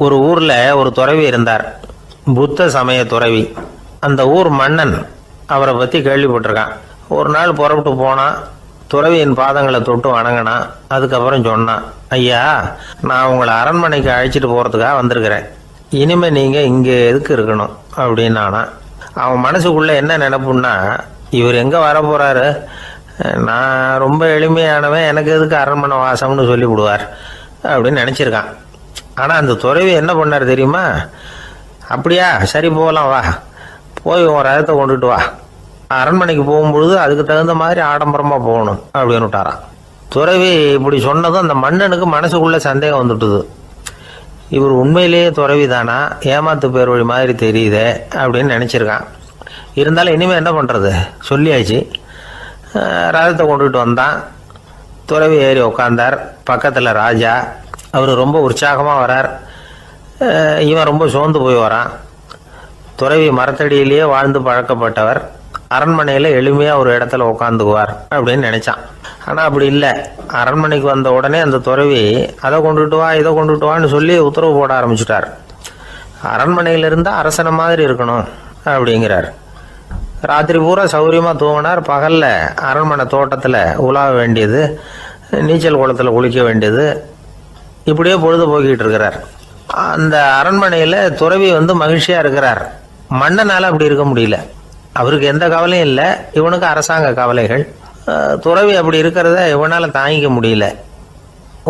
ஒரு ஊர்ல ஒரு துறவி இருந்தார், புத்த சமய துறவி. அந்த ஊர் மன்னன் அவரை பத்தி கேள்விப்பட்டிருக்கான். ஒரு நாள் புறப்பட்டு போனான், துறவியின் பாதங்களை தொட்டு வணங்கினான். அதுக்கப்புறம் சொன்னான், ஐயா, நான் உங்களை அரண்மனைக்கு அழைச்சிட்டு போறதுக்காக வந்திருக்கிறேன். இனிமே நீங்க இங்க எதுக்கு இருக்கணும் அப்படின்னானா. அவன் மனசுக்குள்ள என்ன நினைப்புன்னா, இவர் எங்க வர போறாரு, நான் ரொம்ப எளிமையானவன், எனக்கு எதுக்கு அரண்மனை வாசம்னு சொல்லி விடுவார் அப்படின்னு நினைச்சிருக்கான். ஆனா அந்த துறவி என்ன பண்ணார் தெரியுமா? அப்படியா, சரி போகலாம், வா, போய் உன் ரதத்தை கொண்டுட்டு வா, அரண்மனைக்கு போகும்பொழுது அதுக்கு தகுந்த மாதிரி ஆடம்பரமா போகணும் அப்படின்னு விட்டாரான். துறவி இப்படி சொன்னதும் அந்த மன்னனுக்கு மனசுக்குள்ள சந்தேகம் வந்துட்டுது. இவர் உண்மையிலேயே துறவி தானா, ஏமாத்து பேர் வழி மாதிரி தெரியுதே அப்படின்னு நினைச்சிருக்கான். இருந்தாலும் இனிமே என்ன பண்றது, சொல்லியாச்சு. ரதத்தை கொண்டுட்டு வந்தான். துறவி ஏறி உக்காந்தார். பக்கத்துல ராஜா, அவர் ரொம்ப உற்சாகமா வரார். இவன் ரொம்ப சோர்ந்து போய் வரான். துறவி மரத்தடியிலேயே வாழ்ந்து பழக்கப்பட்டவர், அரண்மனையில எளிமையா ஒரு இடத்துல உட்காந்துக்குவார் அப்படின்னு நினைச்சான். ஆனா அப்படி இல்லை. அரண்மனைக்கு வந்த உடனே அந்த துறவி அதை கொண்டுட்டு வா, இதை கொண்டுட்டு வான்னு சொல்லி உத்தரவு போட ஆரம்பிச்சுட்டார். அரண்மனையில இருந்தா அரசனை மாதிரி இருக்கணும் அப்படிங்கிறார். ராத்திரி பூரா சௌரியமா தூங்கினார். பகல்ல அரண்மனை தோட்டத்துல உலாவ வேண்டியது, நீச்சல் குளத்துல குளிக்க வேண்டியது, இப்படியே பொழுது போக்கிட்டு இருக்கிறார். அந்த அரண்மனையில துறவி மகிழ்ச்சியா இருக்கிறார். மன்னனால அப்படி இருக்க முடியல. அவருக்கு எந்த கவலையும் இல்லை, இவனுக்கு அரசாங்க கவலைகள். துறவி அப்படி இருக்கிறத இவனால தாங்கிக்க முடியல.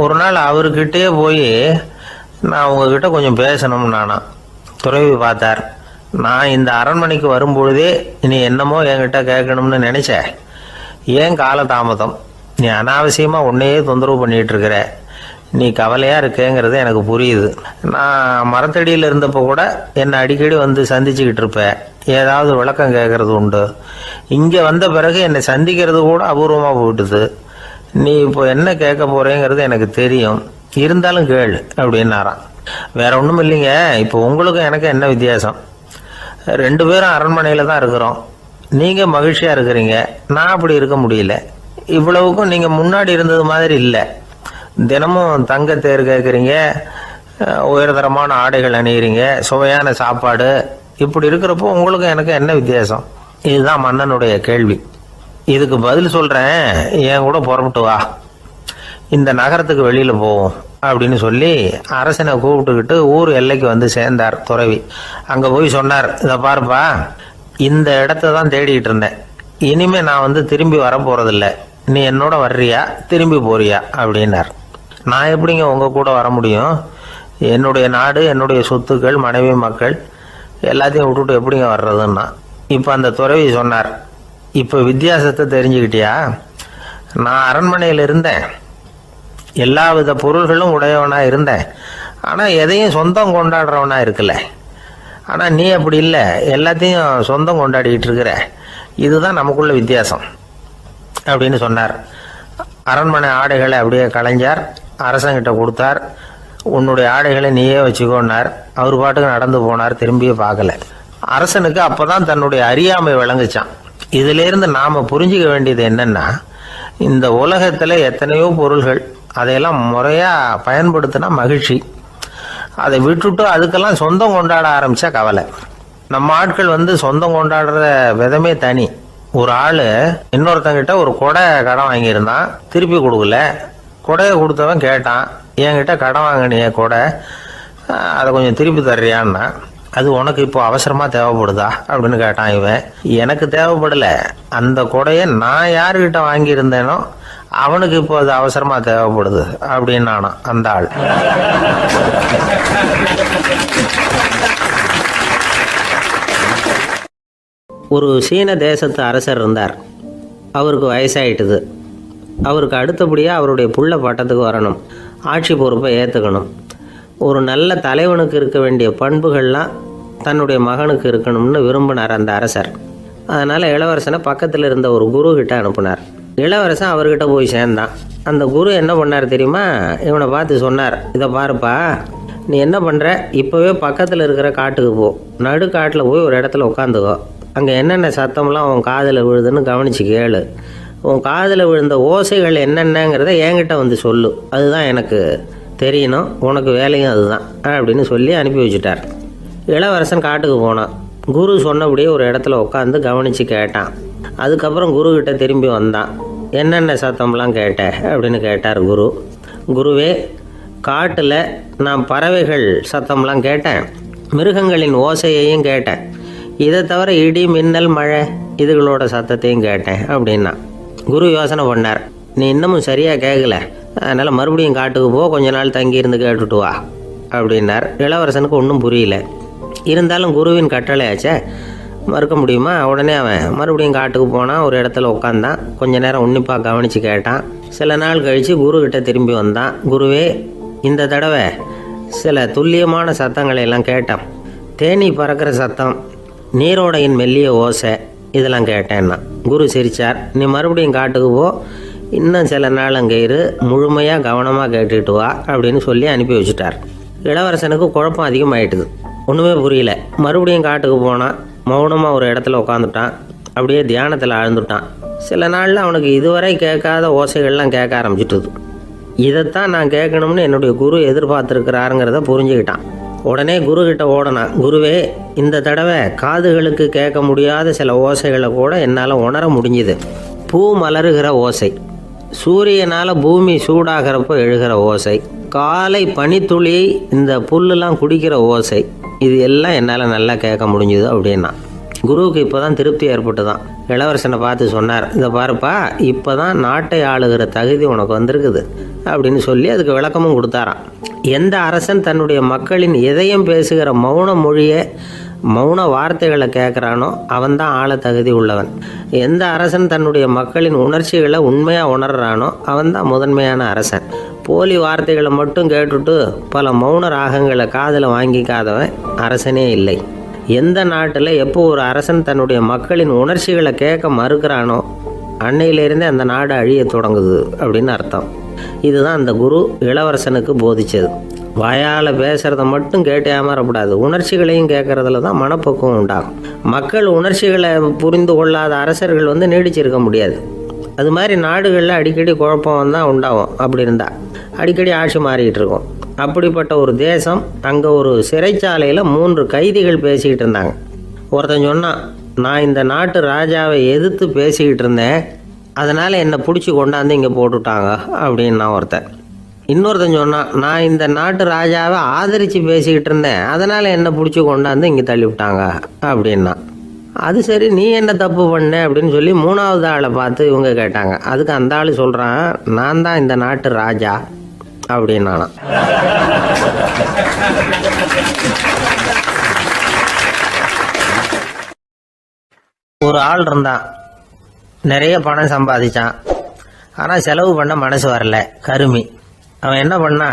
ஒரு நாள் அவர்கிட்டயே போய், நான் உங்ககிட்ட கொஞ்சம் பேசணும் நானா. துறவி பார்த்தார். நான் இந்த அரண்மனைக்கு வரும்பொழுதே நீ என்னமோ என்கிட்ட கேட்கணும்னு நினைச்ச, ஏன் காலதாமதம், நீ அனாவசியமா உன்னையே தொந்தரவு பண்ணிட்டு இருக்கிற, நீ கவலையா இருக்கேங்கிறது எனக்கு புரியுது. நான் மரத்தடியில் இருந்தப்போ கூட என்னை அடிக்கடி சந்திச்சுக்கிட்டு இருப்ப, ஏதாவது விளக்கம் கேட்கறது உண்டு. இங்க வந்த பிறகு என்னை சந்திக்கிறது கூட அபூர்வமா போயிட்டுது. நீ இப்போ என்ன கேட்க போறேங்கிறது எனக்கு தெரியும், இருந்தாலும் கேள் அப்படின்னாராம். வேற ஒண்ணும் இல்லைங்க, இப்போ உங்களுக்கும் எனக்கு என்ன வித்தியாசம், 2 பேரும் அரண்மனையில தான் இருக்கிறோம். நீங்க மகிழ்ச்சியா இருக்கிறீங்க, நான் அப்படி இருக்க முடியல. இவ்வளவுக்கும் நீங்க முன்னாடி இருந்தது மாதிரி இல்லை. தினமும் தங்க தேர் கேட்குறீங்க, உயர்தரமான ஆடைகள் அணிகிறீங்க, சுவையான சாப்பாடு. இப்படி இருக்கிறப்போ உங்களுக்கு எனக்கு என்ன வித்தியாசம்? இதுதான் மன்னனுடைய கேள்வி. இதுக்கு பதில் சொல்றேன், என் கூட புறப்பட்டு வா, இந்த நகரத்துக்கு வெளியில போவோம் அப்படின்னு சொல்லி அரசனை கூப்பிட்டுக்கிட்டு ஊர் எல்லைக்கு சேர்ந்தார் துறவி. அங்க போய் சொன்னார், இதை பாருப்பா, இந்த இடத்த தான் தேடிட்டு இருந்தேன். இனிமே நான் திரும்பி வர போறதில்ல. நீ என்னோட வர்றியா, திரும்பி போறியா அப்படின்னார். நான் எப்படிங்க உங்க கூட வர முடியும்? என்னுடைய நாடு, என்னுடைய சொத்துக்கள், மனைவி, மக்கள் எல்லாத்தையும் விட்டுட்டு எப்படிங்க வர்றதுன்னா. இப்ப அந்த துறவி சொன்னார், இப்ப வித்தியாசத்தை தெரிஞ்சுக்கிட்டியா? நான் அரண்மனையில் இருந்தேன், எல்லா வித பொருள்களும் உடையவனா இருந்தேன், ஆனா எதையும் சொந்தம் கொண்டாடுறவனா இருக்கல. ஆனா நீ அப்படி இல்லை, எல்லாத்தையும் சொந்தம் கொண்டாடிட்டு இருக்கிற. இதுதான் நமக்குள்ள வித்தியாசம் அப்படின்னு சொன்னார். அரண்மனை ஆடைகளை அப்படியே களைஞ்சார், அரசங்கிட்ட கொடுத்தார். உன்னுடைய ஆடைகளை நீயே வச்சுக்கோன்னார். அவர் பாட்டுக்கு நடந்து போனார், திரும்பியே பார்க்கல. அரசனுக்கு அப்பதான் தன்னுடைய அறியாமை விளங்குச்சான். இதுல இருந்து நாம புரிஞ்சுக்க வேண்டியது என்னன்னா, இந்த உலகத்துல எத்தனையோ பொருள்கள், அதையெல்லாம் முறையா பயன்படுத்தினா மகிழ்ச்சி. அதை விட்டுட்டு அதுக்கெல்லாம் சொந்தம் கொண்டாட ஆரம்பிச்சா கவலை. நம்ம ஆட்கள் சொந்தம் கொண்டாடுற விதமே தனி. ஒரு ஆளு இன்னொருத்தங்கிட்ட ஒரு கொடை கடன் வாங்கியிருந்தான், திருப்பி கொடுக்கல. கொடையை கொடுத்தவன் கேட்டான், என்கிட்ட கடன் வாங்கினிய கொடை, அதை கொஞ்சம் திருப்பி தர்றியான்னா. அது உனக்கு இப்போ அவசரமா தேவைப்படுதா அப்படின்னு கேட்டான் இவன். எனக்கு தேவைப்படல, அந்த கொடையை நான் யாருக்கிட்ட வாங்கியிருந்தேனோ அவனுக்கு இப்போ அது அவசரமா தேவைப்படுது அப்படின்னு அந்த ஆள். ஒரு சீன தேசத்து அரசர் இருந்தார். அவருக்கு வயசாயிட்டுது. அவருக்கு அடுத்தபடியாக அவருடைய புள்ள பட்டத்துக்கு வரணும், ஆட்சி பொறுப்பை ஏற்றுக்கணும். ஒரு நல்ல தலைவனுக்கு இருக்க வேண்டிய பண்புகள்லாம் தன்னுடைய மகனுக்கு இருக்கணும்னு விரும்பினார் அந்த அரசர். அதனால் இளவரசனை பக்கத்தில் இருந்த ஒரு குரு கிட்ட அனுப்புனார். இளவரசன் அவர்கிட்ட போய் சேர்ந்தான். அந்த குரு என்ன பண்ணார் தெரியுமா? இவனை பார்த்து சொன்னார், இதை பாருப்பா, நீ என்ன பண்ணுற, இப்போவே பக்கத்தில் இருக்கிற காட்டுக்கு போ, நடு காட்டில் போய் ஒரு இடத்துல உட்காந்துக்கோ. அங்கே என்னென்ன சத்தம்லாம் உன் காதில் விழுதுன்னு கவனித்து கேளு. உன் காதில் விழுந்த ஓசைகள் என்னென்னங்கிறத என்கிட்ட சொல்லு, அதுதான் எனக்கு தெரியணும், உனக்கு வேலையும் அதுதான் அப்படின்னு சொல்லி அனுப்பி வச்சுட்டார். இளவரசன் காட்டுக்கு போனான். குரு சொன்னபடியே ஒரு இடத்துல உட்காந்து கவனித்து கேட்டான். அதுக்கப்புறம் குருக்கிட்ட திரும்பி வந்தான். என்னென்ன சத்தம்லாம் கேட்ட அப்படின்னு கேட்டார் குரு. குருவே, காட்டில் நான் பறவைகள் சத்தம்லாம் கேட்டேன், மிருகங்களின் ஓசையையும் கேட்டேன், இதை தவிர இடி மின்னல் மழை இதுகளோட சத்தத்தையும் கேட்டேன் அப்படின்னா. குரு யோசனை பண்ணார், நீ இன்னமும் சரியாக கேட்கல, அதனால் மறுபடியும் காட்டுக்கு போ, கொஞ்ச நாள் தங்கியிருந்து கேட்டுட்டு வா அப்படின்னார். இளவரசனுக்கு ஒன்றும் புரியல. இருந்தாலும் குருவின் கட்டளையாச்சே, மறுக்க முடியுமா? உடனே அவன் மறுபடியும் காட்டுக்கு போனான். ஒரு இடத்துல உட்காந்தான். கொஞ்ச நேரம் உன்னிப்பாக கவனித்து கேட்டான். சில நாள் கழித்து குருக்கிட்ட திரும்பி வந்தான். குருவே, இந்த தடவை சில துல்லியமான சத்தங்களை எல்லாம் கேட்டான். தேனி பறக்கிற சத்தம், நீரோடையின் மெல்லிய ஓசை, இதெல்லாம் கேட்டேன்னா. குரு சிரித்தார். நீ மறுபடியும் காட்டுக்கு போ, இன்னும் சில நாள் அங்கே இரு, முழுமையாக கவனமாக கேட்டுட்டு வா அப்படின்னு சொல்லி அனுப்பி வச்சுட்டார். இளவரசனுக்கு குழப்பம் அதிகமாயிட்டுது. ஒன்றுமே புரியல. மறுபடியும் காட்டுக்கு போனான். மௌனமாக ஒரு இடத்துல உட்காந்துட்டான். அப்படியே தியானத்தில் ஆழ்ந்துட்டான். சில நாளில் அவனுக்கு இதுவரை கேட்காத ஓசைகள்லாம் கேட்க ஆரம்பிச்சிட்டுது. இதைத்தான் நான் கேட்கணும்னு என்னுடைய குரு எதிர்பார்த்துருக்கிறாருங்கிறத புரிஞ்சுக்கிட்டான். உடனே குருக்கிட்ட ஓடனான். குருவே, இந்த தடவை காதுகளுக்கு கேட்க முடியாத சில ஓசைகளை கூட என்னால் உணர முடிஞ்சுது. பூ மலருகிற ஓசை, சூரியனால் பூமி சூடாகிறப்போ எழுகிற ஓசை, காலை பனித்துளி இந்த புல்லுலாம் குடிக்கிற ஓசை, இது எல்லாம் என்னால் நல்லா கேட்க முடிஞ்சுது அப்படின்னா. குருவுக்கு இப்போ தான் திருப்தி ஏற்பட்டு தான் இளவரசனை பார்த்து சொன்னார், இதை பாருப்பா, இப்போ தான் நாட்டை ஆளுகிற தகுதி உனக்கு வந்திருக்குது அப்படின்னு சொல்லி அதுக்கு விளக்கமும் கொடுத்தாராம். எந்த அரசன் தன்னுடைய மக்களின் இதயம் பேசுகிற மௌன மொழியை, மௌன வார்த்தைகளை கேட்குறானோ அவன்தான் ஆள தகுதி உள்ளவன். எந்த அரசன் தன்னுடைய மக்களின் உணர்ச்சிகளை உண்மையாக உணர்றானோ அவன்தான் முதன்மையான அரசன். போலி வார்த்தைகளை மட்டும் கேட்டுட்டு பல மௌன ராகங்களை காதில் வாங்கிக்காதவன் அரசனே இல்லை. எந்த நாட்டில் எப்போ ஒரு அரசன் தன்னுடைய மக்களின் உணர்ச்சிகளை கேட்க மறுக்கிறானோ அன்னையிலேருந்தே அந்த நாடு அழிய தொடங்குது அப்படின்னு அர்த்தம். இதுதான் அந்த குரு இளவரசனுக்கு போதிச்சது. வாயால் பேசுகிறத மட்டும் கேட்டு ஏமாறக்கூடாது, உணர்ச்சிகளையும் கேட்கறதுல தான் மனப்பக்குவம் உண்டாகும். மக்கள் உணர்ச்சிகளை புரிந்து கொள்ளாத அரசர்கள் நீடிச்சிருக்க முடியாது. அது மாதிரி நாடுகளில் அடிக்கடி குழப்பம் தான் உண்டாகும். அப்படி இருந்தால் அடிக்கடி ஆட்சி மாறிக்கிட்டு இருக்கும். அப்படிப்பட்ட ஒரு தேசம், அங்கே ஒரு சிறைச்சாலையில் 3 கைதிகள் பேசிக்கிட்டு இருந்தாங்க. ஒருத்தன் சொன்னான், நான் இந்த நாட்டு ராஜாவை எதிர்த்து பேசிக்கிட்டு இருந்தேன், அதனால் என்னை பிடிச்சி கொண்டாந்து இங்கே போட்டுட்டாங்க அப்படின்னா ஒருத்தன். இன்னொருத்தன் சொன்னான், நான் இந்த நாட்டு ராஜாவை ஆதரித்து பேசிக்கிட்டு இருந்தேன், அதனால் என்னை பிடிச்சி கொண்டாந்து இங்கே தள்ளிவிட்டாங்க அப்படின்னா. அது சரி, நீ என்ன தப்பு பண்ண அப்படின்னு சொல்லி 3வது ஆளை பார்த்து இவங்க கேட்டாங்க. அதுக்கு அந்த ஆள் சொல்கிறான், நான் தான் இந்த நாட்டு ராஜா அப்படின்னானா. ஒரு ஆள் இருந்தான், நிறைய பணம் சம்பாதிச்சான், ஆனால் செலவு பண்ண மனசு வரல, கருமி. அவன் என்ன பண்ணா,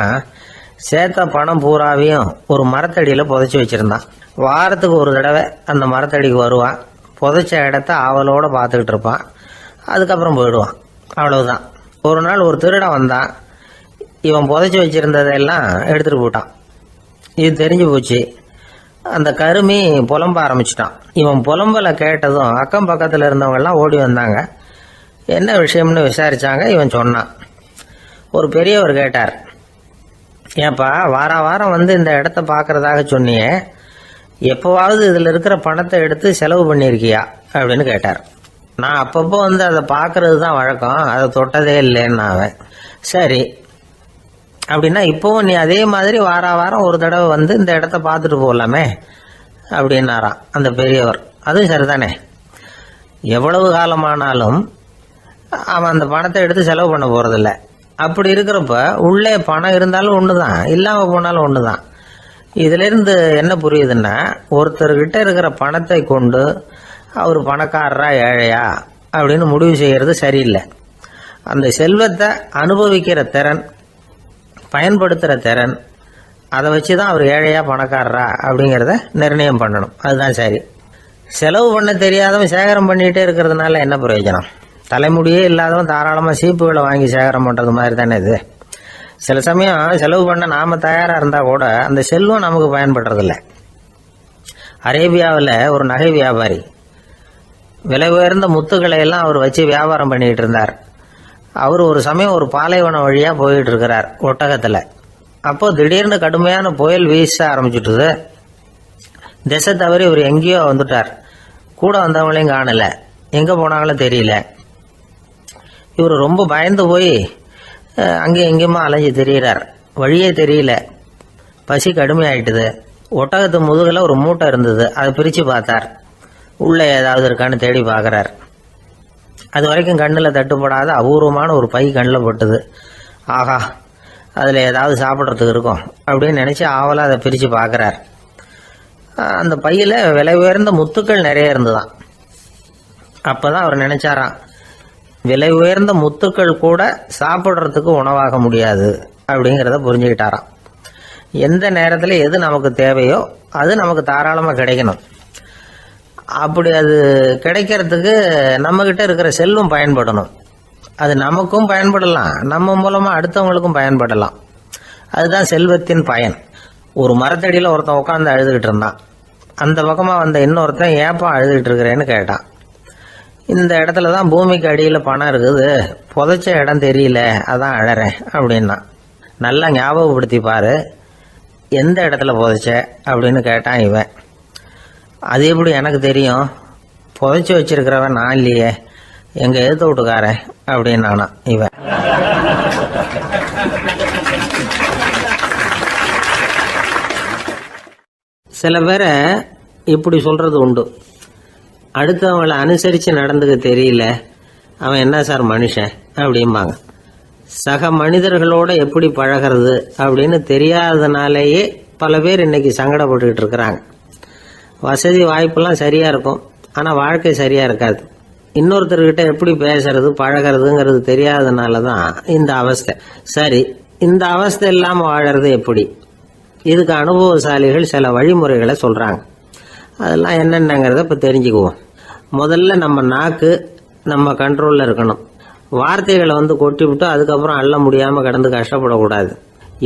சேர்த்த பணம் பூராவையும் ஒரு மரத்தடியில் புதைச்சி வச்சுருந்தான். வாரத்துக்கு ஒரு தடவை அந்த மரத்தடிக்கு வருவான், புதைச்ச இடத்த ஆவலோடு பார்த்துக்கிட்டு இருப்பான், அதுக்கப்புறம் போயிடுவான். அவ்வளவுதான். ஒரு நாள் ஒரு திருடன் வந்தான். இவன் புதைச்சி வச்சுருந்ததெல்லாம் எடுத்துகிட்டு போட்டான். இது தெரிஞ்சு போச்சு. அந்த கருமி புலம்ப ஆரம்பிச்சிட்டான். இவன் புலம்பலை கேட்டதும் அக்கம் பக்கத்தில் இருந்தவங்கெல்லாம் ஓடி வந்தாங்க. என்ன விஷயம்னு விசாரித்தாங்க. இவன் சொன்னான். ஒரு பெரியவர் கேட்டார், ஏன்பா வாரம் இந்த இடத்த பார்க்குறதாக சொன்னியே, எப்போவாவது இதில் இருக்கிற பணத்தை எடுத்து செலவு பண்ணியிருக்கியா அப்படின்னு கேட்டார். நான் அப்பப்போ அதை பார்க்கறது தான் வழக்கம், அதை தொட்டதே இல்லைன்னு அவன். சரி அப்படின்னா இப்போவும் நீ அதே மாதிரி வாரம் ஒரு தடவை இந்த இடத்த பார்த்துட்டு போகலாமே அப்படின்னாராம் அந்த பெரியவர். அதுவும் சரிதானே, எவ்வளவு காலமானாலும் அவன் அந்த பணத்தை எடுத்து செலவு பண்ண போகிறதில்ல. அப்படி இருக்கிறப்ப உள்ளே பணம் இருந்தாலும் ஒன்று தான், இல்லாமல் போனாலும் ஒன்று தான். இதிலிருந்து என்ன புரியுதுன்னா, ஒருத்தர்கிட்ட இருக்கிற பணத்தை கொண்டு அவர் பணக்காரரா ஏழையா அப்படின்னு முடிவு செய்கிறது சரியில்லை. அந்த செல்வத்தை அனுபவிக்கிற திறன், பயன்படுத்துகிற திறன், அதை வச்சு தான் அவர் ஏழையா பணக்காரரா அப்படிங்கிறத நிர்ணயம் பண்ணணும். அதுதான் சரி. செலவு பண்ண தெரியாதவன் சேகரம் பண்ணிகிட்டே இருக்கிறதுனால என்ன பிரயோஜனம்? தலைமுடியே இல்லாதவன் தாராளமாக சீப்புகளை வாங்கி சேகரம் பண்ணுறது மாதிரி தானே இது. சில சமயம் செலவு பண்ண நாம் தயாராக இருந்தால் கூட அந்த செல்வம் நமக்கு பயன்படுறதில்ல. அரேபியாவில் ஒரு நகை வியாபாரி விலை உயர்ந்த முத்துக்களை எல்லாம் அவர் வச்சு வியாபாரம் பண்ணிகிட்டு இருந்தார். அவர் ஒரு சமயம் ஒரு பாலைவனம் வழியாக போயிட்டு இருக்கிறார் ஒட்டகத்தில். அப்போ திடீர்னு கடுமையான புயல் வீச ஆரம்பிச்சுட்டுது. திசை தவறி இவர் எங்கேயோ வந்துட்டார். கூட வந்தவங்களையும் காணல, எங்க போனாங்களோ தெரியல. இவர் ரொம்ப பயந்து போய் அங்கேயும் எங்கேயுமா அலைஞ்சு தெரிகிறார். வழியே தெரியல. பசி கடுமையாயிட்டுது. ஒட்டகத்து முதுகுல ஒரு மூட்டை இருந்தது. அதை பிரிச்சு பார்த்தார். உள்ள ஏதாவது இருக்கான்னு தேடி பார்க்கறார். அது வரைக்கும் கண்ணில் தட்டுப்படாத அபூர்வமான ஒரு பை கண்ணில் பட்டுது. ஆஹா, அதில் ஏதாவது சாப்பிட்றதுக்கு இருக்கும் அப்படின்னு நினச்சி ஆவலாக அதை பிரித்து பார்க்குறார். அந்த பையில் விலை உயர்ந்த முத்துக்கள் நிறைய இருந்துதான். அப்போ தான் அவர் நினச்சாராம், விலை உயர்ந்த முத்துக்கள் கூட சாப்பிட்றதுக்கு உணவாக முடியாது அப்படிங்கிறத புரிஞ்சுக்கிட்டாராம். எந்த நேரத்தில் எது நமக்கு தேவையோ அது நமக்கு தாராளமாக கிடைக்கணும். அப்படி அது கிடைக்கிறதுக்கு நம்மக்கிட்ட இருக்கிற செல்வம் பயன்படணும். அது நமக்கும் பயன்படலாம், நம்ம மூலமாக அடுத்தவங்களுக்கும் பயன்படலாம். அதுதான் செல்வத்தின் பயன். ஒரு மரத்தடியில் ஒருத்தன் உட்காந்து அழுதுகிட்டு இருந்தான். அந்த பக்கமாக வந்த இன்னொருத்தன் ஏப்பா அழுதுகிட்டு இருக்கிறேன்னு கேட்டான். இந்த இடத்துல தான் பூமிக்கு அடியில் பணம் இருக்குது, புதைச்ச இடம் தெரியல, அதான் அழறேன் அப்படின்னா. நல்லா ஞாபகப்படுத்தி பாரு, எந்த இடத்துல புதைச்ச அப்படின்னு கேட்டான் இவன். அது எப்படி எனக்கு தெரியும், புதைச்சி வச்சிருக்கிறவன் நான் இல்லையே, எங்க எழுத்து விட்டுக்காரன் அப்படின்னானா இவன். சில பேரை இப்படி சொல்றது உண்டு, அடுத்தவங்களை அனுசரித்து நடந்துக்க தெரியல, அவன் என்ன சார் மனுஷன் அப்படிம்பாங்க. சக மனிதர்களோட எப்படி பழகிறது அப்படின்னு தெரியாததுனாலேயே பல பேர் இன்னைக்கு சங்கடப்பட்டுக்கிட்டு இருக்கிறாங்க. வசதி வாய்ப்பெல்லாம் சரியா இருக்கும், ஆனால் வாழ்க்கை சரியா இருக்காது. இன்னொருத்தர்கிட்ட எப்படி பேசுறது பழகிறதுங்கிறது தெரியாததுனால தான் இந்த அவஸ்தை. சரி, இந்த அவஸ்தை இல்லாமல் வாழறது எப்படி? இதுக்கு அனுபவசாலிகள் சில வழிமுறைகளை சொல்றாங்க. அதெல்லாம் என்னென்னங்கிறத இப்போ தெரிஞ்சுக்குவோம். முதல்ல நம்ம நாக்கு நம்ம கண்ட்ரோலில் இருக்கணும். வார்த்தைகளை கொட்டி விட்டு அதுக்கப்புறம் அள்ள முடியாமல் கிடந்து கஷ்டப்படக்கூடாது.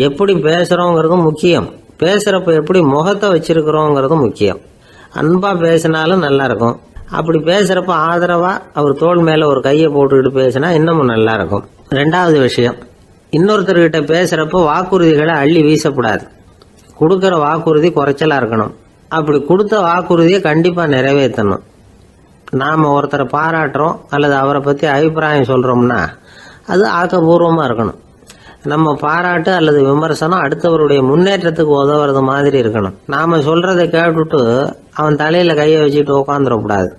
எப்படி பேசுகிறோங்கிறதும் முக்கியம், பேசுகிறப்ப எப்படி முகத்தை வச்சிருக்கிறோங்கிறதும் முக்கியம். அன்பாக பேசினாலும் நல்லா இருக்கும். அப்படி பேசுகிறப்ப ஆதரவாக அவர் தோள் மேலே ஒரு கையை போட்டுக்கிட்டு பேசினா இன்னமும் நல்லா இருக்கும். ரெண்டாவது விஷயம், இன்னொருத்தர்கிட்ட பேசுகிறப்ப வாக்குறுதிகளை அள்ளி வீசக்கூடாது. கொடுக்குற வாக்குறுதி குறைச்சலாக இருக்கணும். அப்படி கொடுத்த வாக்குறுதியை கண்டிப்பாக நிறைவேற்றணும். நாம் ஒருத்தரை பாராட்டுறோம் அல்லது அவரை பற்றி அபிப்பிராயம் சொல்கிறோம்னா அது ஆக்கப்பூர்வமாக இருக்கணும். நம்ம பாராட்டு அல்லது விமர்சனம் அடுத்தவருடைய முன்னேற்றத்துக்கு உதவுறது மாதிரி இருக்கணும். நாம் சொல்கிறத கேட்டுட்டு அவன் தலையில் கையை வச்சுட்டு உட்காந்துடக்கூடாது.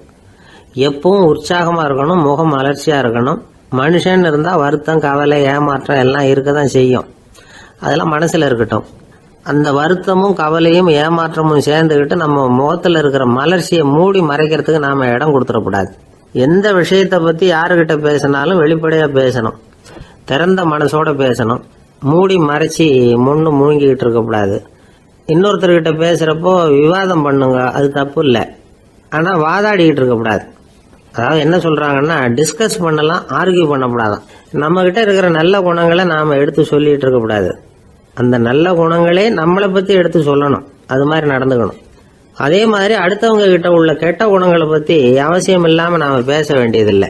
எப்பவும் உற்சாகமாக இருக்கணும், முகம் மலர்ச்சியாக இருக்கணும். மனுஷன் இருந்தால் வருத்தம், கவலை, ஏமாற்றம் எல்லாம் இருக்க தான் செய்யும். அதெல்லாம் மனசில் இருக்கட்டும். அந்த வருத்தமும் கவலையும் ஏமாற்றமும் சேர்ந்துக்கிட்டு நம்ம முகத்தில் இருக்கிற மலர்ச்சியை மூடி மறைக்கிறதுக்கு நாம் இடம் கொடுத்துடக்கூடாது. எந்த விஷயத்தை பற்றி யாருக்கிட்ட பேசினாலும் வெளிப்படையாக பேசணும், திறந்த மனசோட பேசணும். மூடி மறைச்சி முன்னு முழுங்கிக்கிட்டு இருக்கக்கூடாது. இன்னொருத்தர்கிட்ட பேசுகிறப்போ விவாதம் பண்ணுங்க, அது தப்பு இல்லை. ஆனால் வாதாடிக்கிட்டு இருக்கக்கூடாது. அதாவது என்ன சொல்கிறாங்கன்னா, டிஸ்கஸ் பண்ணலாம், ஆர்கியூ பண்ணக்கூடாதான். நம்மக்கிட்ட இருக்கிற நல்ல குணங்களை நாம் எடுத்து சொல்லிகிட்டு இருக்கக்கூடாது. அந்த நல்ல குணங்களே நம்மளை பற்றி எடுத்து சொல்லணும், அது மாதிரி நடந்துக்கணும். அதே மாதிரி அடுத்தவங்க கிட்ட உள்ள கெட்ட குணங்களை பற்றி அவசியம் இல்லாமல் நாம் பேச வேண்டியதில்லை.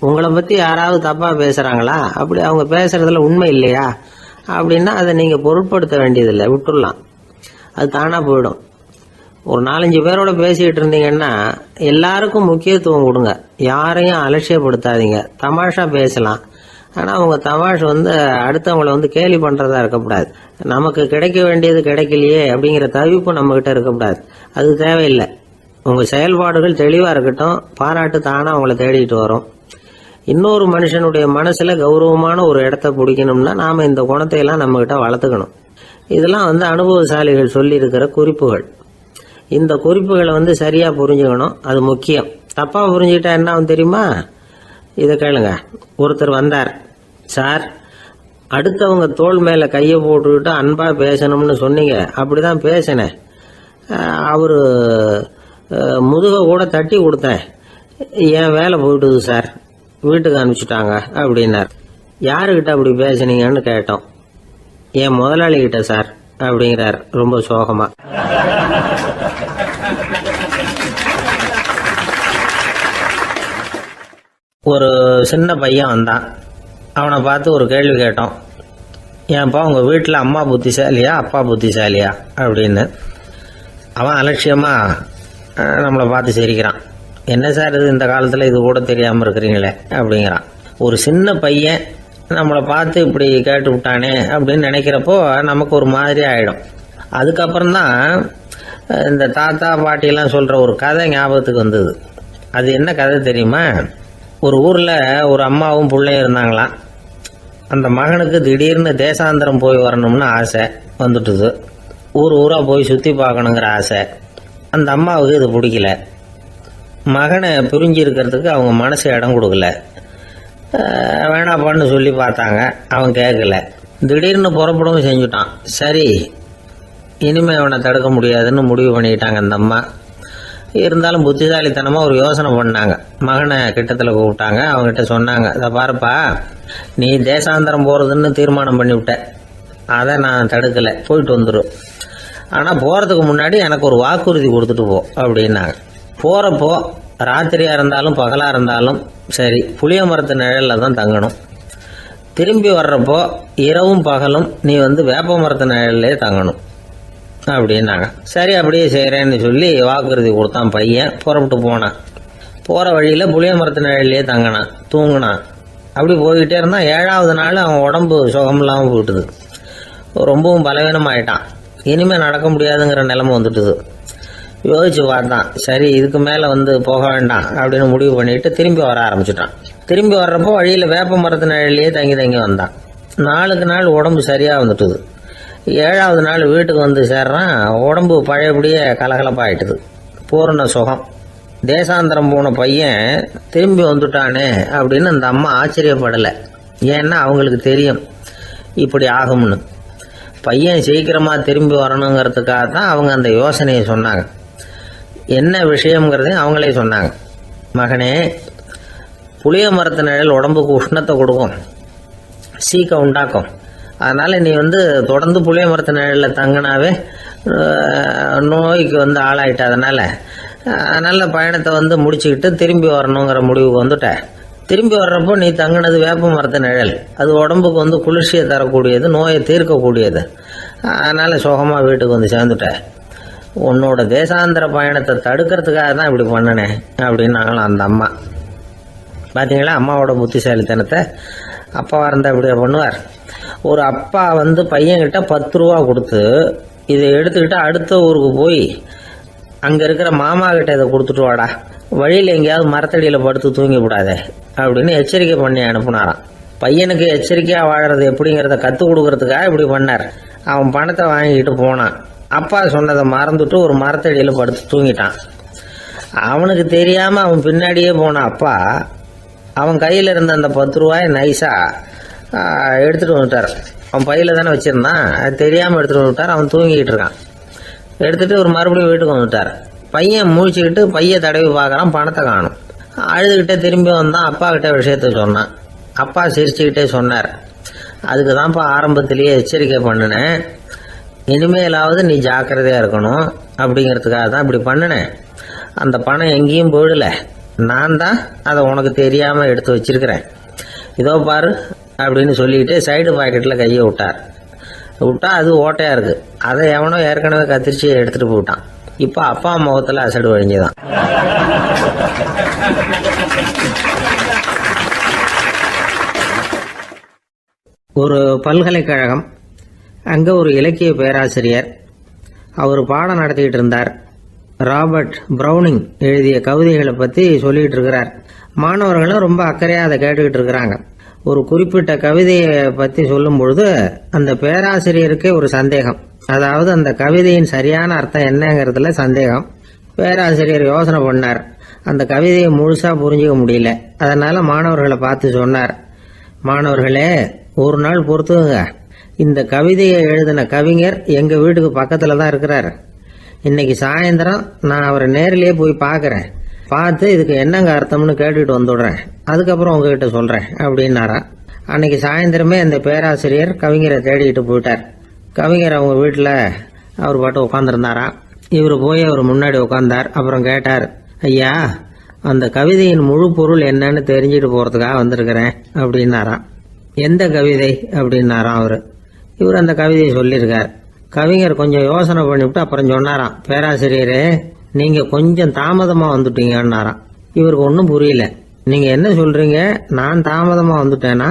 உங்களை பற்றி யாராவது தப்பாக பேசுகிறாங்களா, அப்படி அவங்க பேசுறதுல உண்மை இல்லையா அப்படின்னா அதை நீங்கள் பொருட்படுத்த வேண்டியதில்லை, விட்டுடலாம். அது தானாக போயிடும். ஒரு 4-5 பேரோட பேசிக்கிட்டு இருந்தீங்கன்னா எல்லாருக்கும் முக்கியத்துவம் கொடுங்க, யாரையும் அலட்சியப்படுத்தாதீங்க. தமாஷா பேசலாம், ஆனால் அவங்க தமாஷ் அடுத்தவங்களை கேலி பண்ணுறதா இருக்கக்கூடாது. நமக்கு கிடைக்க வேண்டியது கிடைக்கலையே அப்படிங்கிற தவிப்பு நம்மகிட்ட இருக்கக்கூடாது, அது தேவையில்லை. உங்கள் செயல்பாடுகள் தெளிவாக இருக்கட்டும், பாராட்டு தானாக அவங்கள தேடிட்டு வரும். இன்னொரு மனுஷனுடைய மனசில் கௌரவமான ஒரு இடத்த பிடிக்கணும்னா நாம் இந்த குணத்தை எல்லாம் நம்மகிட்ட வளர்த்துக்கணும். இதெல்லாம் அனுபவசாலிகள் சொல்லி இருக்கிற குறிப்புகள். இந்த குறிப்புகளை சரியாக புரிஞ்சுக்கணும், அது முக்கியம். தப்பாக புரிஞ்சுக்கிட்டா என்ன ஆகும் தெரியுமா? இதை கேளுங்க. ஒருத்தர் வந்தார், சார் அடுத்தவங்க தோள் மேலே கையை போட்டுக்கிட்டு அன்பாக பேசணும்னு சொன்னீங்க, அப்படிதான் பேசினேன். அவர் முதுக கூட தட்டி கொடுத்தேன், என் வேலை போயிட்டுது சார், வீட்டுக்கு அனுப்பிச்சிட்டாங்க அப்படின்னார். யாருக்கிட்ட அப்படி பேசுனீங்கன்னு கேட்டோம். என் முதலாளிகிட்ட சார் அப்படிங்கிறார் ரொம்ப சோகமா. ஒரு சின்ன பையன் வந்தான். அவனை பார்த்து ஒரு கேள்வி கேட்டோம். ஏன்ப்பா உங்கள் வீட்டில் அம்மா புத்திசாலியா அப்பா புத்திசாலியா அப்படின்னு. அவன் அலட்சியமாக நம்மளை பார்த்து சிரிக்கிறான். என்ன சார் இது, இந்த காலத்தில் இது கூட தெரியாமல் இருக்கிறீங்களே அப்படிங்கிறான். ஒரு சின்ன பையன் நம்மளை பார்த்து இப்படி கேட்டு விட்டானே அப்படின்னு நினைக்கிறப்போ நமக்கு ஒரு மாதிரி ஆகிடும். அதுக்கப்புறம்தான் இந்த தாத்தா பாட்டியெல்லாம் சொல்கிற ஒரு கதை ஞாபகத்துக்கு வந்தது. அது என்ன கதை தெரியுமா? ஒரு ஊரில் ஒரு அம்மாவும் பிள்ளையும் இருந்தாங்களாம். அந்த மகனுக்கு திடீர்னு தேசாந்திரம் போய் வரணும்னு ஆசை வந்துட்டுது. ஊராக போய் சுற்றி பார்க்கணுங்கிற ஆசை. அந்த அம்மாவுக்கு இது பிடிக்கல. மகனை பிரிஞ்சு இருக்கிறதுக்கு அவங்க மனசு இடம் கொடுக்கல. வேணாப்பான்னு சொல்லி பார்த்தாங்க, அவன் கேட்கல. திடீர்னு புறப்படவும் செஞ்சுட்டான். சரி, இனிமேல் அவனை தடுக்க முடியாதுன்னு முடிவு பண்ணிக்கிட்டாங்க அந்த அம்மா. இருந்தாலும் புத்திசாலித்தனமாக ஒரு யோசனை பண்ணாங்க. மகனை கிட்டத்தில் கூப்பிட்டாங்க. அவங்ககிட்ட சொன்னாங்க, இதை பாருப்பா, நீ தேசாந்திரம் போகிறதுன்னு தீர்மானம் பண்ணிவிட்ட, அதை நான் தடுக்கலை, போயிட்டு வந்துடும். ஆனால் போகிறதுக்கு முன்னாடி எனக்கு ஒரு வாக்குறுதி கொடுத்துட்டு போ அப்படின்னாங்க. போகிறப்போ ராத்திரியாக இருந்தாலும் பகலாக இருந்தாலும் சரி, புளிய மரத்து நிழலில் தான் தங்கணும். திரும்பி வர்றப்போ இரவும் பகலும் நீ வேப்ப மரத்து நிழல்லே தங்கணும் அப்படின்னாங்க. சரி, அப்படியே செய்கிறேன்னு சொல்லி வாக்குறுதி கொடுத்தான் பையன். புறப்பட்டு போனான். போகிற வழியில் புளிய மரத்து நிழல்லையே தங்கினான், தூங்கினான். அப்படி போய்கிட்டே இருந்தான். 7வது நாள் அவன் உடம்பு சுகம் இல்லாமல் போயிட்டுது. ரொம்பவும் பலவீனமாயிட்டான். இனிமேல் நடக்க முடியாதுங்கிற நிலைமை வந்துட்டுது. யோசிச்சு பார்த்தான். சரி, இதுக்கு மேலே போக வேண்டாம் அப்படின்னு முடிவு பண்ணிட்டு திரும்பி வர ஆரம்பிச்சுட்டான். திரும்பி வர்றப்போ வழியில் வேப்ப மரத்து நிழல்லையே தங்கி வந்தான். நாளுக்கு நாள் உடம்பு சரியாக வந்துட்டுது. 7வது நாள் வீட்டுக்கு சேர்றான். உடம்பு பழையபடியே கலகலப்பாயிட்டுது. பூர்ண சுகம். தேசாந்திரம் போன பையன் திரும்பி வந்துட்டானே அப்படின்னு அந்த அம்மா ஆச்சரியப்படலை. ஏன்னா அவங்களுக்கு தெரியும் இப்படி ஆகும்னு. பையன் சீக்கிரமாக திரும்பி வரணுங்கிறதுக்காக தான் அவங்க அந்த யோசனையை சொன்னாங்க. என்ன விஷயங்கிறதையும் அவங்களே சொன்னாங்க. மகனே, புளிய மரத்து நிழல் உடம்புக்கு உஷ்ணத்தை கொடுக்கும், சீக்க உண்டாக்கும். அதனால் நீ தொடர்ந்து புளிய மரத்து நிழலில் தங்கினாவே நோய்க்கு ஆளாயிட்ட. அதனால் பயணத்தை முடிச்சுக்கிட்டு திரும்பி வரணுங்கிற முடிவுக்கு வந்துட்ட. திரும்பி வர்றப்போ நீ தங்கினது வேப்ப மரத்து நிழல். அது உடம்புக்கு குளிர்ச்சியை தரக்கூடியது, நோயை தீர்க்கக்கூடியது. அதனால் சுகமாக வீட்டுக்கு சேர்ந்துட்ட. உன்னோட தேசாந்திர பயணத்தை தடுக்கிறதுக்காக தான் இப்படி பண்ணினேன் அப்படின்னாங்களாம் அந்த அம்மா. பார்த்தீங்களா அம்மாவோட புத்திசாலித்தனத்தை? அப்பாவாக இருந்தால் இப்படியா பண்ணுவார்? ஒரு அப்பா பையன்கிட்ட 10 ரூபா கொடுத்து இதை எடுத்துக்கிட்டு அடுத்த ஊருக்கு போய் அங்கே இருக்கிற மாமா கிட்ட இதை கொடுத்துட்டு வாடா, வழியில் எங்கேயாவது மரத்தடியில் படுத்து தூங்கி விடாதே அப்படின்னு எச்சரிக்கை பண்ணி அனுப்புனாராம். பையனுக்கு எச்சரிக்கையாக வாழறது எப்படிங்கிறத கற்றுக் கொடுக்கறதுக்காக இப்படி பண்ணார். அவன் பணத்தை வாங்கிக்கிட்டு போனான். அப்பா சொன்னதை மறந்துட்டு ஒரு மரத்தடியில் படுத்து தூங்கிட்டான். அவனுக்கு தெரியாமல் அவன் பின்னாடியே போன அப்பா அவன் கையில் இருந்த அந்த 10 ரூபாயை நைஸாக எடுத்துகிட்டு வந்துட்டார். அவன் பையில் தானே வச்சுருந்தான், அது தெரியாமல் எடுத்துகிட்டு வந்துட்டார். அவன் தூங்கிக்கிட்டு இருக்கான். எடுத்துகிட்டு ஒரு மறுபடியும் வீட்டுக்கு வந்துட்டார். பையன் முழிச்சுக்கிட்டு பையை தடவி பார்க்குறான், பணத்தை காணும். அழுதுகிட்டே திரும்பி வந்தான். அப்பா கிட்ட விஷயத்த சொன்னான். அப்பா சிரிச்சுக்கிட்டே சொன்னார், அதுக்கு தான்ப்பா ஆரம்பத்திலேயே எச்சரிக்கை பண்ணினேன், இனிமேலாவது நீ ஜாக்கிரதையாக இருக்கணும் அப்படிங்கிறதுக்காக தான் இப்படி பண்ணினேன். அந்த பணம் எங்கேயும் போயிடல, நான் தான் அதை உனக்கு தெரியாமல் எடுத்து வச்சிருக்கிறேன். இதோ பாரு அப்படின்னு சொல்லிட்டு சைடு பாக்கெட்டில் கையை விட்டா அது ஓட்டையாக இருக்குது. அதை எவனோ ஏற்கனவே கத்திரிச்சு எடுத்துகிட்டு போயிட்டான். இப்போ அப்பா முகத்தில் அசடு வழிஞ்சுதான். ஒரு பல்கலைக்கழகம், அங்கே ஒரு இலக்கிய பேராசிரியர், அவர் பாடம் நடத்திக்கிட்டு இருந்தார். ராபர்ட் ப்ரௌனிங் எழுதிய கவிதைகளை பற்றி சொல்லிகிட்டு இருக்கிறார். மாணவர்களும் ரொம்ப அக்கறையாக அதை கேட்டுக்கிட்டு இருக்கிறாங்க. ஒரு குறிப்பிட்ட கவிதையை பற்றி சொல்லும் பொழுது அந்த பேராசிரியருக்கே ஒரு சந்தேகம். அதாவது அந்த கவிதையின் சரியான அர்த்தம் என்னங்கிறதுல சந்தேகம். பேராசிரியர் யோசனை பண்ணார். அந்த கவிதையை முழுசாக புரிஞ்சிக்க முடியல. அதனால் மாணவர்களை பார்த்து சொன்னார், மாணவர்களே, ஒரு நாள் பொறுத்துங்க, இந்த கவிதையை எழுதின கவிஞர் எங்கள் வீட்டுக்கு பக்கத்தில் தான் இருக்கிறார். இன்னைக்கு சாயந்தரம் நான் அவரை நேரிலேயே போய் பார்க்குறேன். பார்த்து இதுக்கு என்னங்க அர்த்தம்னு கேட்டுட்டு வந்துடுறேன். அதுக்கப்புறம் உங்ககிட்ட சொல்கிறேன் அப்படின்னாராம். அன்னைக்கு சாயந்தரமே அந்த பேராசிரியர் கவிஞரை தேடிக்கிட்டு போயிட்டார். கவிஞர் அவங்க வீட்டில் அவர் பாட்டு உட்காந்துருந்தாராம். இவர் போய் அவர் முன்னாடி உட்காந்தார். அப்புறம் கேட்டார், ஐயா, அந்த கவிதையின் முழு பொருள் என்னன்னு தெரிஞ்சுட்டு போகிறதுக்காக வந்திருக்கிறேன் அப்படின்னாராம். எந்த கவிதை அப்படின்னாராம் அவர். இவர் அந்த கவிதையை சொல்லியிருக்கார். கவிஞர் கொஞ்சம் யோசனை பண்ணிவிட்டு அப்புறம் சொன்னாராம், பேராசிரியரே நீங்க கொஞ்சம் தாமதமா வந்துட்டீங்கன்னாராம். இவருக்கு ஒன்றும் புரியல. நீங்க என்ன சொல்றீங்க, நான் தாமதமா வந்துட்டேன்னா?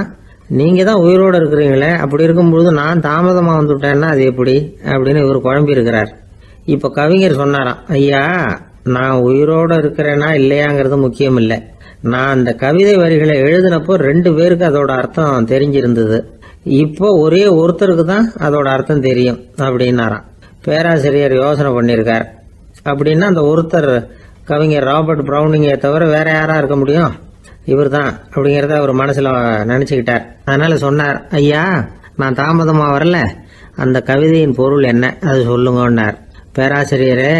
நீங்க தான் உயிரோடு இருக்கிறீங்களே, அப்படி இருக்கும்பொழுது நான் தாமதமா வந்துட்டேன்னா அது எப்படி அப்படின்னு இவர் குழம்பி இருக்கிறார். இப்ப கவிஞர் சொன்னாராம், ஐயா நான் உயிரோடு இருக்கிறேனா இல்லையாங்கிறது முக்கியம் இல்லை. நான் அந்த கவிதை வரிகளை எழுதினப்போ 2 பேருக்கு அதோட அர்த்தம் தெரிஞ்சிருந்தது. இப்போ ஒரே ஒருத்தருக்கு தான் அதோட அர்த்தம் தெரியும் அப்படின்னாராம். பேராசிரியர் யோசனை பண்ணியிருக்கார். அப்படின்னா அந்த ஒருத்தர் கவிஞர் ராபர்ட் பிரவுனிங்கை தவிர வேற யாரா இருக்க முடியும்? இவர் தான் அப்படிங்கிறத அவர் மனசுல நினைச்சுக்கிட்டார். அதனால சொன்னார், ஐயா நான் தாமதமா வரல, அந்த கவிதையின் பொருள் என்ன அது சொல்லுங்கன்னார். பேராசிரியரே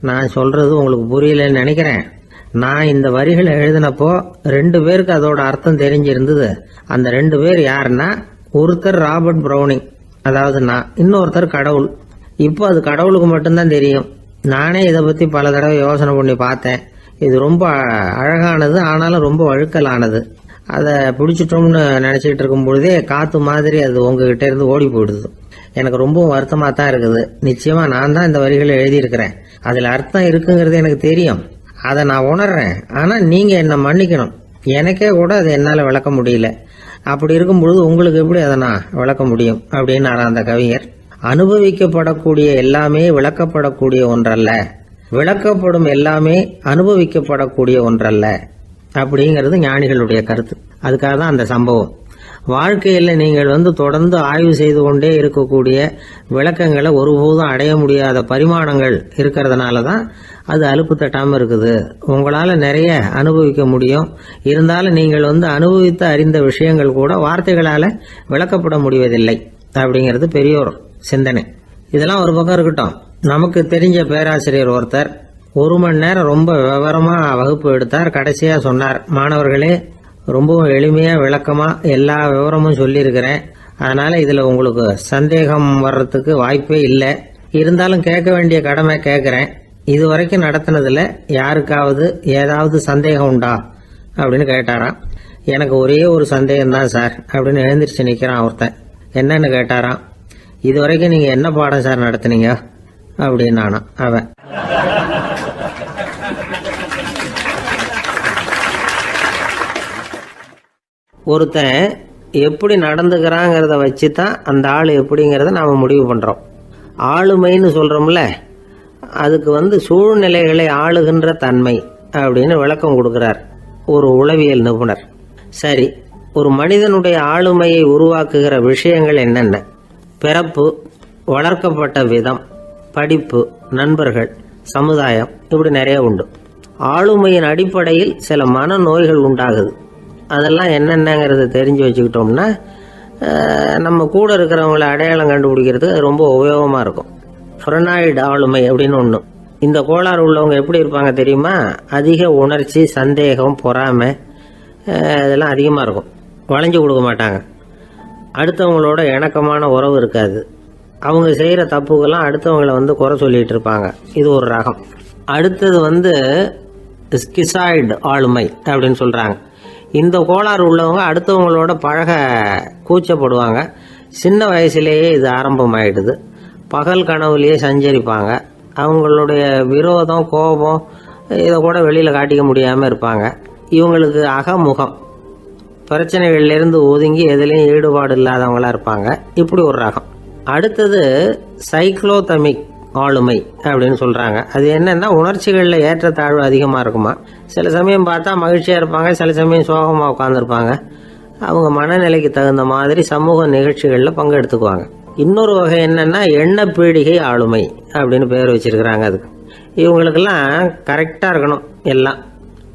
நான் சொல்றது உங்களுக்கு புரியலன்னு நினைக்கிறேன். நான் இந்த வரிகளை எழுதினப்போ 2 பேருக்கு அதோட அர்த்தம் தெரிஞ்சிருந்தது. அந்த 2 பேர் யாருன்னா, ஒருத்தர் ராபர்ட் பிரவுனிங், அதாவது நான், இன்னொருத்தர் கடவுள். இப்போ அது கடவுளுக்கு மட்டும்தான் தெரியும். நானே இதை பத்தி பல தடவை யோசனை பண்ணி பார்த்தேன். இது ரொம்ப அழகானது, ஆனாலும் ரொம்ப வழுக்கலானது. அதை பிடிச்சிட்டோம்னு நினைச்சிட்டு இருக்கும் பொழுதே காத்து மாதிரி அது உங்ககிட்ட இருந்து ஓடி போயிடுது. எனக்கு ரொம்பவும் வருத்தமா தான் இருக்குது. நிச்சயமா நான் தான் இந்த வரிகளை எழுதியிருக்கிறேன். அதுல அர்த்தம் இருக்குங்கிறது எனக்கு தெரியும், அதை நான் உணர்றேன். ஆனா நீங்க என்ன மன்னிக்கணும், எனக்கே கூட அதை என்னால விளக்க முடியல. அப்படி இருக்கும் பொழுது உங்களுக்கு எப்படி அதை நான் விளக்க முடியும் அப்படின்னு அந்த கவிஞர். அனுபவிக்கப்படக்கூடிய எல்லாமே விளக்கப்படக்கூடிய ஒன்றல்ல, விளக்கப்படும் எல்லாமே அனுபவிக்கப்படக்கூடிய ஒன்றல்ல அப்படிங்கிறது ஞானிகளுடைய கருத்து. அதுக்காக தான் அந்த சம்பவம். வாழ்க்கையில் நீங்கள் தொடர்ந்து ஆய்வு செய்து கொண்டே இருக்கக்கூடிய விளக்கங்களை ஒருபோதும் அடைய முடியாத பரிமாணங்கள் இருக்கிறதுனால தான் அது அலுப்பு தட்டாமல் இருக்குது. உங்களால் நிறைய அனுபவிக்க முடியும், இருந்தாலும் நீங்கள் அனுபவித்து அறிந்த விஷயங்கள் கூட வார்த்தைகளால் விளக்கப்பட முடிவதில்லை அப்படிங்கிறது பெரியோர் சிந்தனை. இதெல்லாம் ஒரு பக்கம் இருக்கட்டும். நமக்கு தெரிஞ்ச பேராசிரியர் ஒருத்தர் 1 மணி நேரம் ரொம்ப விவரமா வகுப்பு எடுத்தார். கடைசியா சொன்னார், மாணவர்களே ரொம்பவும் எளிமையா விளக்கமா எல்லா விவரமும் சொல்லியிருக்கிறேன். அதனால இதுல உங்களுக்கு சந்தேகம் வர்றதுக்கு வாய்ப்பே இல்லை. இருந்தாலும் கேட்க வேண்டிய கடமை கேட்கிறேன். இதுவரைக்கும் நடத்தினதுல யாருக்காவது ஏதாவது சந்தேகம் உண்டா அப்படின்னு கேட்டாராம். எனக்கு ஒரே ஒரு சந்தேகம் தான் சார் அப்படின்னு எழுந்திரிச்சு நிக்கிறான் ஒருத்தன். என்னன்னு கேட்டாராம். இதுவரைக்கும் நீங்க என்ன பாடம் சார் நடத்துனீங்க அப்படின்னானா அவன். ஒருத்தன் எப்படி நடந்துக்கிறாங்கிறத வச்சு தான் அந்த ஆள் எப்படிங்கிறத நாம் முடிவு பண்ணுறோம். ஆளுமைன்னு சொல்கிறோம்ல, அதுக்கு சூழ்நிலைகளை ஆளுகின்ற தன்மை அப்படின்னு விளக்கம் கொடுக்குறார் ஒரு உளவியல் நிபுணர். சரி, ஒரு மனிதனுடைய ஆளுமையை உருவாக்குகிற விஷயங்கள் என்னென்ன? பிறப்பு, வளர்க்கப்பட்ட விதம், படிப்பு, நண்பர்கள், சமுதாயம், இப்படி நிறைய உண்டு. ஆளுமையின் அடிப்படையில் சில மனநோய்கள் உண்டாகுது. அதெல்லாம் என்னென்னங்கிறத தெரிஞ்சு வச்சுக்கிட்டோம்னா நம்ம கூட இருக்கிறவங்கள அடையாளம் கண்டுபிடிக்கிறது ரொம்ப உபயோகமாக இருக்கும். ஃப்ரெனாய்டு ஆளுமை அப்படின்னு ஒன்று. இந்த கோளாறு உள்ளவங்க எப்படி இருப்பாங்க தெரியுமா? அதிக உணர்ச்சி, சந்தேகம், பொறாமை இதெல்லாம் அதிகமாக இருக்கும். வளைஞ்சு கொடுக்க மாட்டாங்க. அடுத்தவங்களோட இணக்கமான உறவு இருக்காது. அவங்க செய்கிற தப்புக்கெல்லாம் அடுத்தவங்களை குறை சொல்லிட்டு இருப்பாங்க. இது ஒரு ரகம். அடுத்தது ஸ்கிசாய்டு ஆளுமை அப்படின்னு சொல்கிறாங்க. இந்த கோளாறு உள்ளவங்க அடுத்தவங்களோட பழக கூச்சப்படுவாங்க. சின்ன வயசுலேயே இது ஆரம்பமாயிடுது. பகல் கனவுலேயே சஞ்சரிப்பாங்க. அவங்களுடைய விரோதம், கோபம் இதை கூட வெளியில் காட்டிக்க முடியாமல் இருப்பாங்க. இவங்களுக்கு அகமுகம், பிரச்சனைகள்லேருந்து ஒதுங்கி எதுலேயும் ஈடுபாடு இல்லாதவங்களா இருப்பாங்க. இப்படி ஒரு ரகம். அடுத்தது சைக்ளோதமிக் ஆளுமை அப்படின்னு சொல்கிறாங்க. அது என்னன்னா, உணர்ச்சிகளில் ஏற்றத்தாழ்வு அதிகமாக இருக்குமா. சில சமயம் பார்த்தா மகிழ்ச்சியாக இருப்பாங்க, சில சமயம் சோகமாக உட்காந்துருப்பாங்க. அவங்க மனநிலைக்கு தகுந்த மாதிரி சமூக நிகழ்ச்சிகளில் பங்கெடுத்துக்குவாங்க. இன்னொரு வகை என்னன்னா, எண்ண பீடிகை ஆளுமை அப்படின்னு பேர் வச்சிருக்கிறாங்க. அதுக்கு இவங்களுக்கெல்லாம் கரெக்டாக இருக்கணும், எல்லாம்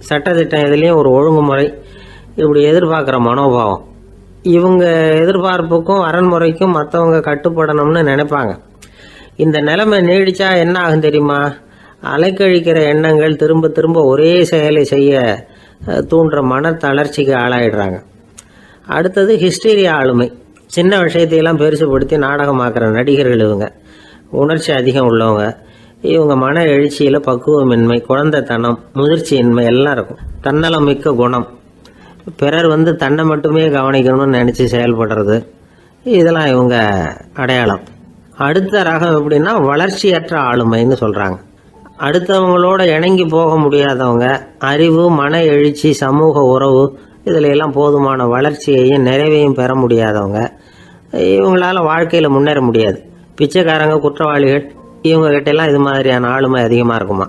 சட்டத்திட்டம், இதுலேயும் ஒரு ஒழுங்குமுறை, இப்படி எதிர்பார்க்குற மனோபாவம். இவங்க எதிர்பார்ப்புக்கும் அரண்முறைக்கும் மற்றவங்க கட்டுப்படணும்னு நினைப்பாங்க. இந்த நிலைமை நீடிச்சா என்ன ஆகும் தெரியுமா? அலைக்கழிக்கிற எண்ணங்கள் திரும்ப திரும்ப ஒரே செயலை செய்ய தூண்டுற மன தளர்ச்சிக்கு ஆளாயிடுறாங்க. அடுத்தது ஹிஸ்டீரியா ஆளுமை. சின்ன விஷயத்தையெல்லாம் பெருசுபடுத்தி நாடகமாக்குற நடிகர்கள் இவங்க. உணர்ச்சி அதிகம் உள்ளவங்க. இவங்க மன எழுச்சியில் பக்குவமின்மை, குழந்தைத்தனம், முதிர்ச்சியின்மை எல்லாம் இருக்கும். தன்னலம் மிக்க குணம். பிறர் தன்னை மட்டுமே கவனிக்கணும்னு நினச்சி செயல்படுறது, இதெல்லாம் இவங்க அடையாளம். அடுத்த ரகம் எப்படின்னா வளர்ச்சியற்ற ஆளுமைன்னு சொல்றாங்க. அடுத்தவங்களோட இணங்கி போக முடியாதவங்க, அறிவு, மன எழுச்சி, சமூக உறவு இதுல எல்லாம் போதுமான வளர்ச்சியையும் நிறைவையும் பெற முடியாதவங்க, இவங்களால வாழ்க்கையில முன்னேற முடியாது. பிச்சைக்காரங்க, குற்றவாளிகள் இவங்க கிட்ட எல்லாம் இது மாதிரியான ஆளுமை அதிகமா இருக்குமா.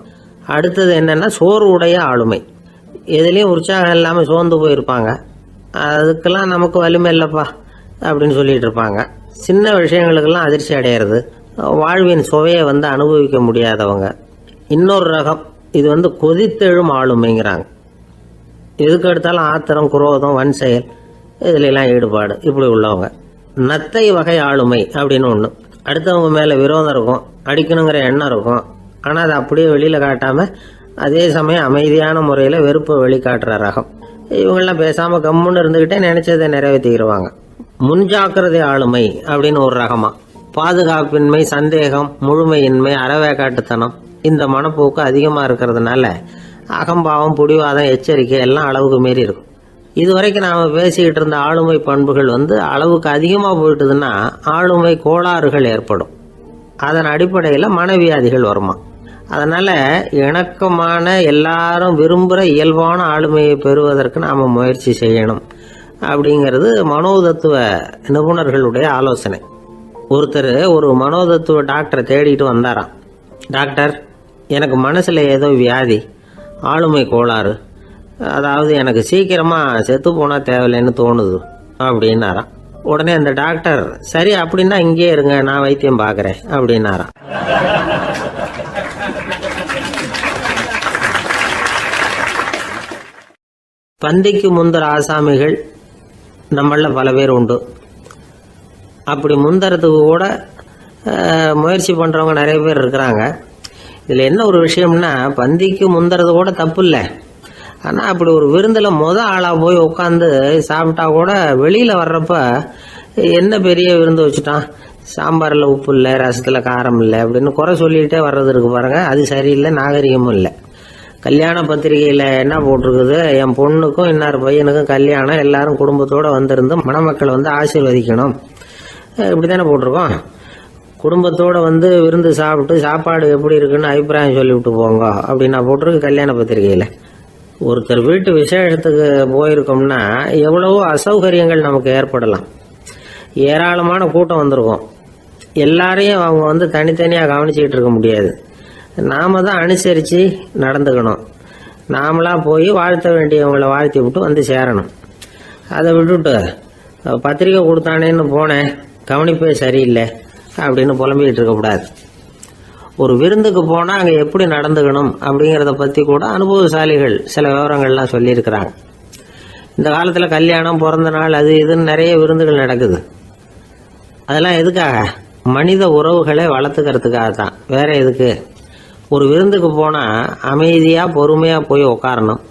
அடுத்தது என்னன்னா சோர்வுடைய ஆளுமை. எதுலேயும் உற்சாகம் இல்லாமல் சோர்ந்து போயிருப்பாங்க. அதுக்கெல்லாம் நமக்கு வலிமை இல்லைப்பா அப்படின்னு சொல்லிட்டு இருப்பாங்க. சின்ன விஷயங்களுக்கெல்லாம் அதிர்ச்சி அடையிறது, வாழ்வின் சுவையை அனுபவிக்க முடியாதவங்க. இன்னொரு ரகம், இது கொதித்தெழும் ஆளுமைங்கிறாங்க. எதுக்கு எடுத்தாலும் ஆத்திரம், குரோதம், வன் செயல் இதுல எல்லாம் ஈடுபாடு இப்படி உள்ளவங்க. நத்தை வகை ஆளுமை அப்படின்னு ஒன்று. அடுத்தவங்க மேலே விரோதம் இருக்கும், அடிக்கணுங்கிற எண்ணம் இருக்கும். ஆனால் அதை அப்படியே வெளியில் காட்டாமல் அதே சமயம் அமைதியான முறையில் வெறுப்பை வெளிக்காட்டுற ரகம். இவங்கெல்லாம் பேசாமல் கம்முன்னு இருந்துக்கிட்டே நினைச்சதை நிறைவேற்றிக்கிடுவாங்க. முன்ஜாக்கிரதை ஆளுமை அப்படின்னு ஒரு ரகமா. பாதுகாப்பின்மை, சந்தேகம், முழுமையின்மை, அறவேக்காட்டுத்தனம் இந்த மனப்போக்கு அதிகமாக இருக்கிறதுனால அகம்பாவம், புடிவாதம், எச்சரிக்கை எல்லாம் அளவுக்கு மீறி இருக்கும். இதுவரைக்கும் நாம் பேசிக்கிட்டு இருந்த ஆளுமை பண்புகள் அளவுக்கு அதிகமாக போயிட்டுதுன்னா ஆளுமை கோளாறுகள் ஏற்படும். அதன் அடிப்படையில் மனவியாதிகள் வருமா. அதனால இணக்கமான, எல்லாரும் விரும்புகிற இயல்பான ஆளுமையை பெறுவதற்கு நாம் முயற்சி செய்யணும் அப்படிங்கிறது மனோதத்துவ நிபுணர்களுடைய ஆலோசனை. ஒருத்தர் ஒரு மனோதத்துவ டாக்டரை தேடிட்டு வந்தாராம். டாக்டர், எனக்கு மனசில் ஏதோ வியாதி, ஆளுமை கோளாறு, அதாவது எனக்கு சீக்கிரமாக செத்து போனால் தேவையில்லைன்னு தோணுது அப்படின்னாராம். உடனே அந்த டாக்டர், சரி அப்படின்னா இங்கே இருங்க, நான் வைத்தியம் பார்க்குறேன் அப்படின்னாராம். பந்திக்கு முந்தர ஆசாமிகள் நம்மள பல பேர் உண்டு. அப்படி முந்தறதுக்கு கூட முயற்சி பண்ணுறவங்க நிறைய பேர் இருக்கிறாங்க. இதில் என்ன ஒரு விஷயம்னா, பந்திக்கு முந்தறது கூட தப்பு இல்லை. ஆனால் அப்படி ஒரு விருந்தில் ஆளாக போய் உட்காந்து சாப்பிட்டா கூட வெளியில் வர்றப்ப என்ன பெரிய விருந்து வச்சுட்டான், சாம்பாரில் உப்பு இல்லை, ரசத்தில் காரம் இல்லை அப்படின்னு குறை சொல்லிகிட்டே வர்றது இருக்கு பாருங்க, அது சரியில்லை, நாகரிகமும் இல்லை. கல்யாண பத்திரிகையில் என்ன போட்டிருக்குது, என் பொண்ணுக்கும் இன்னார் பையனுக்கும் கல்யாணம், எல்லாரும் குடும்பத்தோடு வந்திருந்து மணமக்கள் ஆசீர்வதிக்கணும், இப்படி தானே போட்டிருக்கோம். குடும்பத்தோடு விருந்து சாப்பிட்டு சாப்பாடு எப்படி இருக்குன்னு அபிப்பிராயம் சொல்லிவிட்டு போங்க அப்படின்னா போட்டிருக்கு கல்யாண பத்திரிகையில். ஒருத்தர் வீட்டு விசேஷத்துக்கு போயிருக்கோம்னா எவ்வளவோ அசௌகரியங்கள் நமக்கு ஏற்படலாம். ஏராளமான கூட்டம் வந்திருக்கும். எல்லாரையும் அவங்க தனித்தனியாக கவனிச்சுக்கிட்டு இருக்க முடியாது. நாம தான் அனுசரித்து நடந்துக்கணும். நாமளாக போய் வாழ்த்த வேண்டியவங்களை வாழ்த்தி விட்டு சேரணும். அதை விட்டுட்டு பத்திரிக்கை கொடுத்தானேன்னு போனேன், கவனிப்பே சரியில்லை அப்படின்னு புலம்பிக்கிட்டு இருக்கக்கூடாது. ஒரு விருந்துக்கு போனால் அங்கே எப்படி நடந்துக்கணும் அப்படிங்கிறத பற்றி கூட அனுபவசாலிகள் சில விவரங்கள்லாம் சொல்லியிருக்கிறாங்க. இந்த காலத்தில் கல்யாணம், பிறந்த நாள், அது இதுன்னு நிறைய விருந்துகள் நடக்குது. அதெல்லாம் எதுக்காக? மனித உறவுகளை வளர்த்துக்கிறதுக்காக தான், வேற எதுக்கு? ஒரு விருந்துக்கு போனால் அமைதியாக பொறுமையாக போய் உட்காரணும்.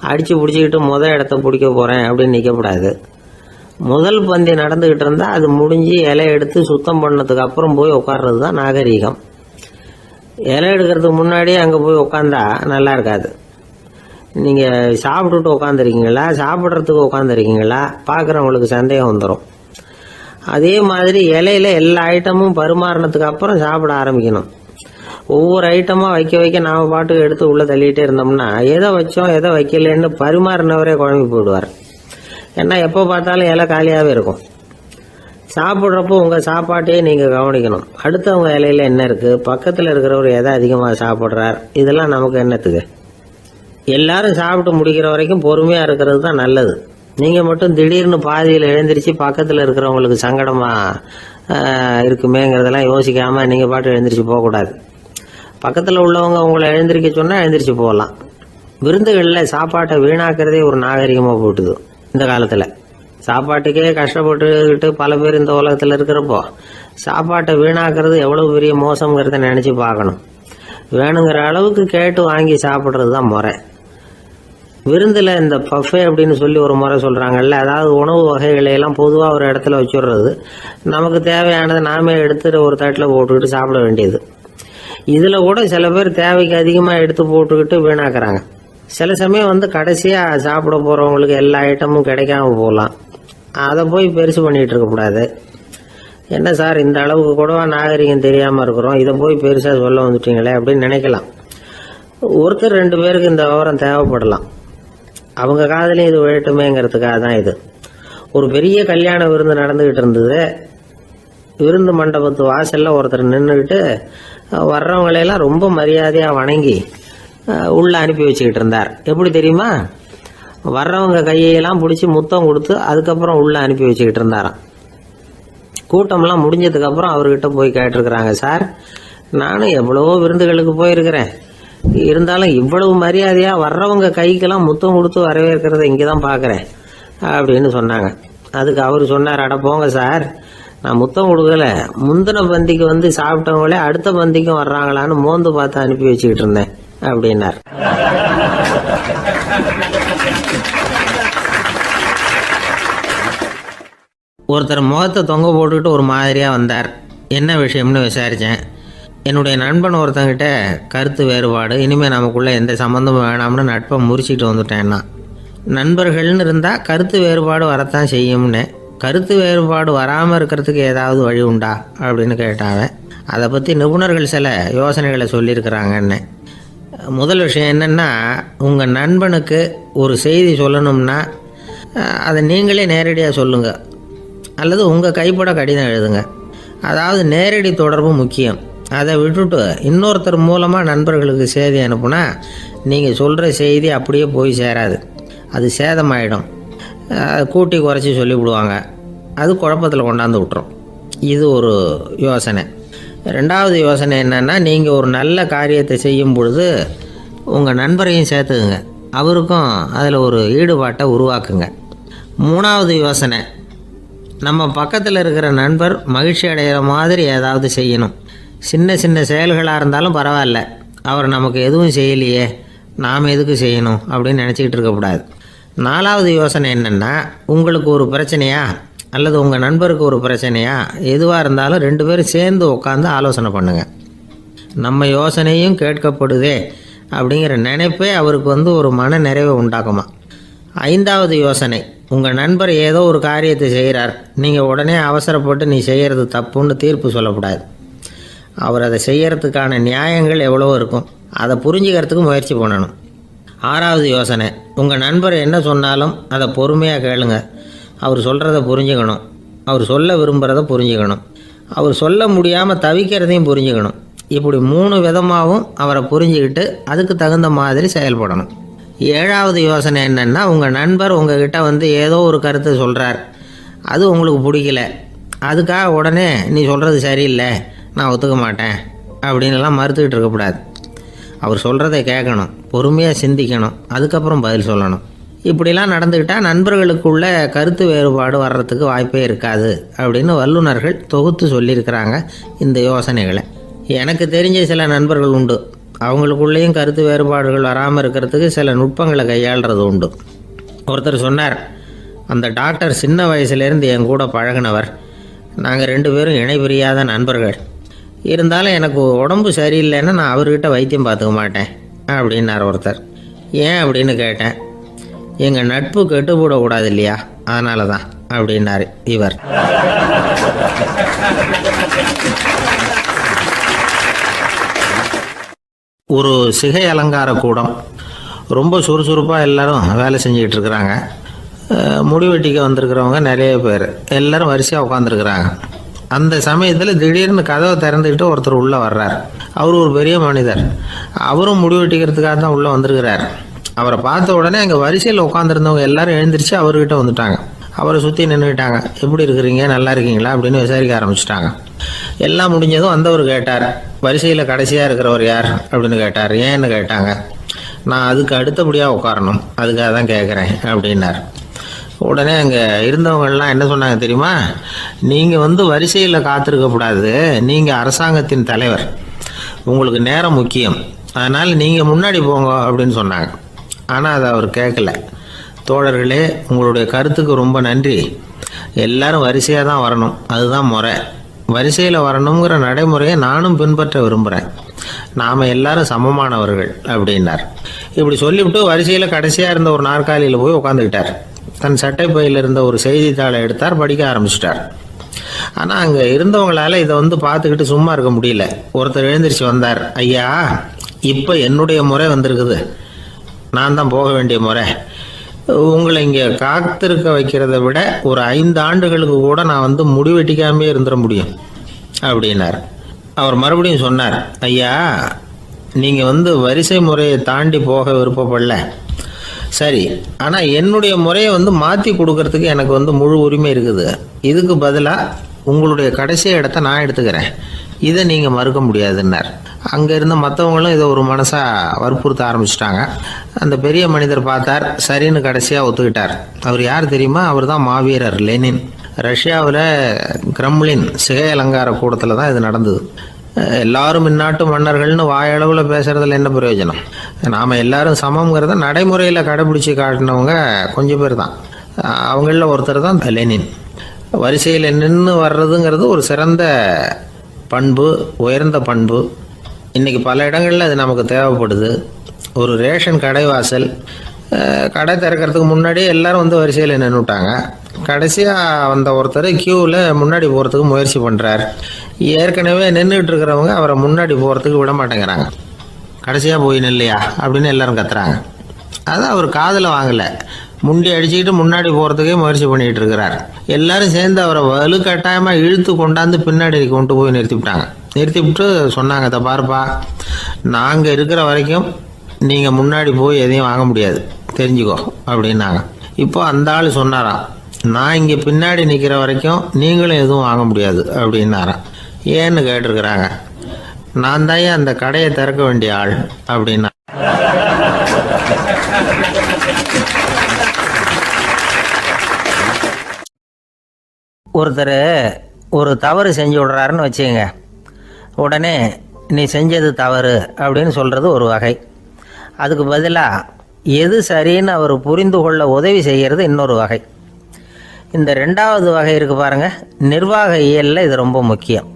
அடித்து பிடிச்சிக்கிட்டு இடத்த பிடிக்க போகிறேன் அப்படின்னு நிற்கக்கூடாது. முதல் பந்தி நடந்துக்கிட்டு இருந்தால் அது முடிஞ்சு இலை எடுத்து சுத்தம் பண்ணதுக்கு அப்புறம் போய் உட்கார்றது தான் நாகரீகம். இலை எடுக்கிறதுக்கு முன்னாடியே அங்கே போய் உட்காந்தா நல்லா இருக்காது. நீங்கள் சாப்பிட்டுட்டு உட்காந்துருக்கீங்களா, சாப்பிட்றதுக்கு உட்காந்துருக்கீங்களா, பார்க்குறவங்களுக்கு சந்தேகம் வந்துடும். அதே மாதிரி இலையில எல்லா ஐட்டமும் பரிமாறினதுக்கு அப்புறம் சாப்பிட ஆரம்பிக்கணும். ஒவ்வொரு ஐட்டமாக வைக்க வைக்க நாம் பாட்டுக்கு எடுத்து உள்ளே தள்ளிகிட்டே இருந்தோம்னா எதை வச்சோம் எதை வைக்கலன்னு பரிமாறினவரே குழம்பி போயிடுவார். ஏன்னா எப்போ பார்த்தாலும் இலை காலியாகவே இருக்கும். சாப்பிட்றப்போ உங்கள் சாப்பாட்டையே நீங்கள் கவனிக்கணும். அடுத்தவங்க இலையில என்ன இருக்குது, பக்கத்தில் இருக்கிறவர் எதை அதிகமாக சாப்பிட்றார், இதெல்லாம் நமக்கு என்னத்துக்கு? எல்லாரும் சாப்பிட்டு முடிக்கிற வரைக்கும் பொறுமையாக இருக்கிறது தான் நல்லது. நீங்கள் மட்டும் திடீர்னு பாதியில் எழுந்திரிச்சு பக்கத்தில் இருக்கிறவங்களுக்கு சங்கடமாக இருக்குமேங்கிறதெல்லாம் யோசிக்காமல் நீங்கள் பாட்டு எழுந்திரிச்சு போகக்கூடாது. பக்கத்தில் உள்ளவங்க உங்களை எழுந்திரிக்க சொன்னால் எழுந்திரிச்சு போகலாம். விருந்துகளில் சாப்பாட்டை வீணாக்கிறதே ஒரு நாகரிகமாக போட்டுது. இந்த காலத்தில் சாப்பாட்டுக்கே கஷ்டப்பட்டுக்கிட்டு பல பேர் இந்த உலகத்தில் இருக்கிறப்போ சாப்பாட்டை வீணாக்கிறது எவ்வளோ பெரிய மோசங்கிறத நினச்சி பார்க்கணும். வேணுங்கிற அளவுக்கு கேட்டு வாங்கி சாப்பிட்றது தான் முறை. விருந்தில் இந்த பஃபே அப்படின்னு சொல்லி ஒரு முறை சொல்கிறாங்கல்ல, அதாவது உணவு வகைகளையெல்லாம் பொதுவாக ஒரு இடத்துல வச்சுடுறது, நமக்கு தேவையானதை நாமே எடுத்து ஒரு தட்டில் போட்டுக்கிட்டு சாப்பிட வேண்டியது. இதில் கூட சில பேர் தேவைக்கு அதிகமாக எடுத்து போட்டுக்கிட்டு வீணாக்குறாங்க. சில சமயம் கடைசியாக சாப்பிட போகிறவங்களுக்கு எல்லா ஐட்டமும் கிடைக்காம போகலாம். அதை போய் பெருசு பண்ணிகிட்டு இருக்கக்கூடாது. என்ன சார் இந்த அளவுக்கு கூடவா நாகரிகம் தெரியாமல் இருக்கிறோம், இதை போய் பெருசாக சொல்ல வந்துட்டீங்களே அப்படின்னு நினைக்கலாம். ஒருத்தர் 2 பேருக்கு இந்த விவரம் தேவைப்படலாம். அவங்க காதலையும் இது விழட்டுமேங்கிறதுக்காக தான் இது. ஒரு பெரிய கல்யாண விருந்து நடந்துக்கிட்டு இருந்தது. விருந்து மண்டபத்து வாசலில் ஒருத்தர் நின்றுக்கிட்டு வர்றவங்களையெல்லாம் ரொம்ப மரியாதையாக வணங்கி உள்ளே அனுப்பி வச்சுக்கிட்டு இருந்தார். எப்படி தெரியுமா? வர்றவங்க கையெல்லாம் பிடிச்சி முத்தம் கொடுத்து அதுக்கப்புறம் உள்ளே அனுப்பி வச்சுக்கிட்டு இருந்தாராம். கூட்டம்லாம் முடிஞ்சதுக்கப்புறம் அவர்கிட்ட போய் கேட்டிருக்கிறாங்க, சார் நானும் எவ்வளவோ விருந்துகளுக்கு போயிருக்கிறேன், இருந்தாலும் இவ்வளவு மரியாதையாக வர்றவங்க கைக்கெல்லாம் முத்தம் கொடுத்து வரவேற்கிறத இங்கே தான் பார்க்குறேன் அப்படின்னு சொன்னாங்க. அதுக்கு அவர் சொன்னார், அட போங்க சார், நான் முத்தம் கொடுக்கல, முந்தின பந்திக்கு வந்து சாப்பிட்டவங்களே அடுத்த பந்திக்கும் வர்றாங்களான்னு மோந்து பார்த்து அனுப்பி வச்சுக்கிட்டு இருந்தேன் அப்படின்னார். ஒருத்தர் முகத்தை தொங்க போட்டுக்கிட்டு ஒரு மாதிரியாக வந்தார். என்ன விஷயம்னு விசாரித்தேன். என்னுடைய நண்பன் ஒருத்தங்கிட்ட கருத்து வேறுபாடு, இனிமேல் நமக்குள்ளே எந்த சம்மந்தமும் வேணாம்னு நட்பை முறிச்சிட்டு வந்துட்டேன்னா. நண்பர்கள்னு இருந்தால் கருத்து வேறுபாடு வரத்தான் செய்யும்னு. கருத்து வேறுபாடு வராமல் இருக்கிறதுக்கு ஏதாவது வழி உண்டா அப்படின்னு கேட்டாங்க. அதை பற்றி நிபுணர்கள் சில யோசனைகளை சொல்லியிருக்கிறாங்கன்னு. முதல் விஷயம் என்னென்னா, உங்கள் நண்பனுக்கு ஒரு செய்தி சொல்லணும்னா அதை நீங்களே நேரடியாக சொல்லுங்கள், அல்லது உங்கள் கைப்பட கடிதம் எழுதுங்க. அதாவது நேரடி தொடர்பு முக்கியம். அதை விட்டுட்டு இன்னொருத்தர் மூலமாக நண்பர்களுக்கு செய்தி அனுப்புனா நீங்கள் சொல்கிற செய்தி அப்படியே போய் சேராது, அது சேதமாயிடும். கூட்டி குறைச்சி சொல்லிவிடுவாங்க, அது குழப்பத்தில் கொண்டாந்து விட்டுரும். இது ஒரு யோசனை. 2வது யோசனை என்னென்னா, நீங்கள் ஒரு நல்ல காரியத்தை செய்யும் பொழுது உங்கள் நண்பரையும் சேர்த்துக்குங்க, அவருக்கும் அதில் ஒரு ஈடுபாட்டை உருவாக்குங்க. 3வது யோசனை, நம்ம பக்கத்தில் இருக்கிற நண்பர் மகிழ்ச்சி அடைகிற மாதிரி ஏதாவது செய்யணும். சின்ன சின்ன செயல்களாக இருந்தாலும் பரவாயில்ல, அவர் நமக்கு எதுவும் செய்யலையே, நாம் எதுக்கு செய்யணும் அப்படின்னு நினச்சிக்கிட்டு இருக்கக்கூடாது. 4வது யோசனை என்னென்னா, உங்களுக்கு ஒரு பிரச்சனையா அல்லது உங்கள் நண்பருக்கு ஒரு பிரச்சனையா, எதுவாக இருந்தாலும் 2 பேரும் சேர்ந்து உட்காந்து ஆலோசனை பண்ணுங்கள். நம்ம யோசனையும் கேட்கப்படுதே அப்படிங்கிற நினைப்பே அவருக்கு வந்து ஒரு மன நிறைவை உண்டாக்குமா. 5வது யோசனை, உங்கள் நண்பர் ஏதோ ஒரு காரியத்தை செய்கிறார், நீங்கள் உடனே அவசரப்பட்டு நீ செய்கிறது தப்புன்னு தீர்ப்பு சொல்லக்கூடாது. அவர் அதை செய்யறதுக்கான நியாயங்கள் எவ்வளோ இருக்கும், அதை புரிஞ்சுக்கிறதுக்கு முயற்சி பண்ணணும். 6வது யோசனை, உங்கள் நண்பர் என்ன சொன்னாலும் அதை பொறுமையாக கேளுங்க. அவர் சொல்கிறத புரிஞ்சுக்கணும், அவர் சொல்ல விரும்புகிறத புரிஞ்சுக்கணும், அவர் சொல்ல முடியாமல் தவிக்கிறதையும் புரிஞ்சுக்கணும். இப்படி 3 விதமாகவும் அவரை புரிஞ்சுக்கிட்டு அதுக்கு தகுந்த மாதிரி செயல்படணும். 7வது யோசனை என்னென்னா, உங்கள் நண்பர் உங்ககிட்ட வந்து ஏதோ ஒரு கருத்தை சொல்கிறார், அது உங்களுக்கு பிடிக்கல, அதுக்காக உடனே நீ சொல்கிறது சரியில்லை, நான் ஒத்துக்க மாட்டேன் அப்படின்லாம் மறுத்துக்கிட்டு இருக்கக்கூடாது. அவர் சொல்கிறத கேட்கணும், பொறுமையாக சிந்திக்கணும், அதுக்கப்புறம் பதில் சொல்லணும். இப்படிலாம் நடந்துக்கிட்டால் நண்பர்களுக்குள்ள கருத்து வேறுபாடு வர்றதுக்கு வாய்ப்பே இருக்காது அப்படின்னு வல்லுநர்கள் தொகுத்து சொல்லியிருக்கிறாங்க இந்த யோசனைகளை. எனக்கு தெரிஞ்ச சில நண்பர்கள் உண்டு, அவங்களுக்குள்ளேயும் கருத்து வேறுபாடுகள் வராமல் இருக்கிறதுக்கு சில நுட்பங்களை கையாளுறது உண்டு. ஒருத்தர் சொன்னார், அந்த டாக்டர் சின்ன வயசுலேருந்து என் கூட பழகினவர், நாங்கள் 2 பேரும் இணை பிரியாத நண்பர்கள், இருந்தாலும் எனக்கு உடம்பு சரியில்லைன்னா நான் அவர்கிட்ட வைத்தியம் பார்த்துக்க மாட்டேன் அப்படின்னார் ஒருத்தர். ஏன் அப்படின்னு கேட்டேன். எங்கள் நட்பு கெட்டுப்படக்கூடாது இல்லையா, அதனால தான் அப்படின்னாரு இவர். ஒரு சிகை அலங்கார கூடம், ரொம்ப சுறுசுறுப்பாக எல்லாரும் வேலை செஞ்சுக்கிட்டு இருக்கிறாங்க. முடிவெட்டிக்க வந்திருக்கிறவங்க நிறைய பேர், எல்லாரும் வரிசையாக உட்காந்துருக்குறாங்க. அந்த சமயத்தில் திடீர்னு கதவை திறந்துக்கிட்டு ஒருத்தர் உள்ளே வர்றார். அவர் ஒரு பெரிய மனிதர், அவரும் முடிவெட்டிக்கிறதுக்காக தான் உள்ளே வந்திருக்கிறார். அவரை பார்த்த உடனே அங்கே வரிசையில் உட்காந்துருந்தவங்க எல்லாரும் எழுந்திரிச்சு அவர்கிட்ட வந்துட்டாங்க. அவரை சுற்றி நின்றுக்கிட்டாங்க. எப்படி இருக்கிறீங்க, நல்லா இருக்கீங்களா அப்படின்னு விசாரிக்க ஆரம்பிச்சிட்டாங்க. எல்லாம் முடிஞ்சதும் வந்தவர் கேட்டார், வரிசையில் கடைசியாக இருக்கிறவர் யார் அப்படின்னு கேட்டார். ஏன்னு கேட்டாங்க. நான் அதுக்கு அடுத்தபடியாக உட்காரணும், அதுக்காக தான் கேட்குறேன் அப்படின்னார். உடனே அங்கே இருந்தவங்கள்லாம் என்ன சொன்னாங்க தெரியுமா, நீங்கள் வந்து வரிசையில் காத்திருக்கக்கூடாது, நீங்கள் அரசாங்கத்தின் தலைவர், உங்களுக்கு நேரம் முக்கியம், அதனால் நீங்கள் முன்னாடி போங்க அப்படின்னு சொன்னாங்க. ஆனால் அதை அவர் கேட்கல. தோழர்களே, உங்களுடைய கருத்துக்கு ரொம்ப நன்றி, எல்லாரும் வரிசையாக தான் வரணும், அதுதான் முறை, வரிசையில் வரணுங்கிற நடைமுறையை நானும் பின்பற்ற விரும்புகிறேன், நாம் எல்லாரும் சமமானவர்கள் அப்படின்னார். இப்படி சொல்லிவிட்டு வரிசையில் கடைசியாக இருந்த ஒரு நாற்காலியில் போய் உட்காந்துக்கிட்டார். தன் சட்டை பையில் இருந்த ஒரு செய்தித்தாளை எடுத்தார், படிக்க ஆரம்பிச்சிட்டார். ஆனால் அங்கே இருந்தவங்களால இதை பார்த்துக்கிட்டு சும்மா இருக்க முடியல. ஒருத்தர் எழுந்திரிச்சு வந்தார். ஐயா, இப்போ என்னுடைய முறை வந்திருக்குது, நான் தான் போக வேண்டிய முறை. உங்களை இங்கே காத்திருக்க வைக்கிறத விட ஒரு 5 ஆண்டுகளுக்கு கூட நான் முடிவெட்டிக்காமே இருந்துட முடியும் அப்படின்னார். அவர் மறுபடியும் சொன்னார், ஐயா, நீங்கள் வரிசை முறையை தாண்டி போக விருப்பப்படல, சரி, ஆனால் என்னுடைய முறையை மாற்றி கொடுக்கறதுக்கு எனக்கு முழு உரிமை இருக்குது. இதுக்கு பதிலாக உங்களுடைய கடைசி இடத்த நான் எடுத்துக்கிறேன், இதை நீங்கள் மறுக்க முடியாதுன்னார். அங்கே இருந்த மற்றவங்களும் இதை ஒரு மனசாக வற்புறுத்த ஆரம்பிச்சிட்டாங்க. அந்த பெரிய மனிதர் பார்த்தார், சரின்னு கடைசியாக ஒத்துக்கிட்டார். அவர் யார் தெரியுமா? அவர் தான் மாவீரர் லெனின். ரஷ்யாவில் கிரெம்ளின் சிகை அலங்கார கூடத்தில் தான் இது நடந்தது. எல்லாரும் இந்நாட்டு மன்னர்கள்னு வாயளவில் பேசுறதுல என்ன பிரயோஜனம்? நாம் எல்லாரும் சமங்கிறத நடைமுறையில் கடைபிடிச்சி காட்டினவங்க கொஞ்சம் பேர் தான். அவங்களில் ஒருத்தர் தான் லெனின். வரிசையில் நின்று வர்றதுங்கிறது ஒரு சிறந்த பண்பு, உயர்ந்த பண்பு. இன்றைக்கி பல இடங்களில் அது நமக்கு தேவைப்படுது. ஒரு ரேஷன் கடைவாசல், கடை திறக்கிறதுக்கு முன்னாடியே எல்லாரும் வரிசையில் நின்றுட்டாங்க. கடைசியாக வந்த ஒருத்தர் க்யூவில் முன்னாடி போகிறதுக்கு முயற்சி பண்ணுறார். ஏற்கனவே நின்றுட்டு இருக்கிறவங்க அவரை முன்னாடி போகிறதுக்கு விட மாட்டேங்கிறாங்க. கடைசியாக போய் நில்லையா அப்படின்னு எல்லாரும் கத்துறாங்க. அது அவர் காதில் வாங்கலை. முண்டி அடிச்சுக்கிட்டு முன்னாடி போகிறதுக்கே முயற்சி பண்ணிகிட்டு இருக்கிறார். எல்லாரும் சேர்ந்து அவரை வலுக்கட்டாயமாக இழுத்து கொண்டாந்து பின்னாடி கொண்டு போய் நிறுத்திவிட்டு சொன்னாங்க, இதை பாருப்பா, நாங்கள் இருக்கிற வரைக்கும் நீங்கள் முன்னாடி போய் எதையும் வாங்க முடியாது, தெரிஞ்சுக்கோ அப்படின்னாங்க. இப்போ அந்த ஆள் சொன்னாராம், நான் இங்கே பின்னாடி நிற்கிற வரைக்கும் நீங்களும் எதுவும் வாங்க முடியாது அப்படின்னாராம். ஏன்னு கேட்டிருக்கிறாங்க. நான் தான் அந்த கடையை திறக்க வேண்டிய ஆள் அப்படின்னா. ஒருத்தர் ஒரு தவறு செஞ்சு விடுறாருன்னு வச்சுங்க, உடனே நீ செஞ்சது தவறு அப்படின்னு சொல்கிறது ஒரு வகை. அதுக்கு பதிலாக எது சரின்னு அவர் புரிந்து கொள்ள உதவி செய்கிறது இன்னொரு வகை. இந்த 2வது வகை இருக்குது பாருங்கள், நிர்வாக இயலில் இது ரொம்ப முக்கியம்.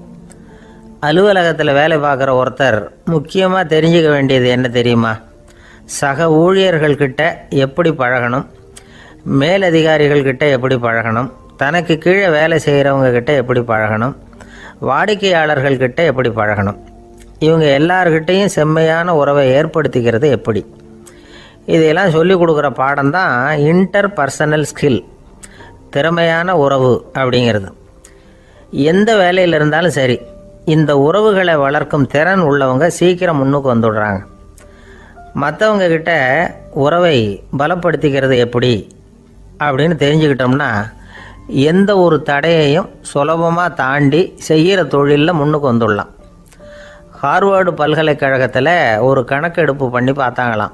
அலுவலகத்தில் வேலை பார்க்குற ஒருத்தர் முக்கியமாக தெரிஞ்சுக்க வேண்டியது என்ன தெரியுமா? சக ஊழியர்கள்கிட்ட எப்படி பழகணும், மேலதிகாரிகள்கிட்ட எப்படி பழகணும், தனக்கு கீழே வேலை செய்கிறவங்கக்கிட்ட எப்படி பழகணும், வாடிக்கையாளர்கள்கிட்ட எப்படி பழகணும், இவங்க எல்லார்கிட்டையும் செம்மையான உறவை ஏற்படுத்திக்கிறது எப்படி, இதையெல்லாம் சொல்லிக் கொடுக்குற பாடம் தான் இன்டர் பர்சனல் ஸ்கில், திறமையான உறவு அப்படிங்கிறது. எந்த வேலையில் இருந்தாலும் சரி, இந்த உறவுகளை வளர்க்கும் திறன் உள்ளவங்க சீக்கிரம் முன்னுக்கு வந்துடுறாங்க. மற்றவங்க கிட்ட உறவை பலப்படுத்திக்கிறது எப்படி அப்படின்னு தெரிஞ்சுக்கிட்டோம்னா எந்த ஒரு தடையையும் சுலபமாக தாண்டி செய்கிற தொழிலில் முன்னுக்கு வந்துடலாம். ஹார்வர்டு பல்கலைக்கழகத்தில் ஒரு கணக்கெடுப்பு பண்ணி பார்த்தாங்களாம்.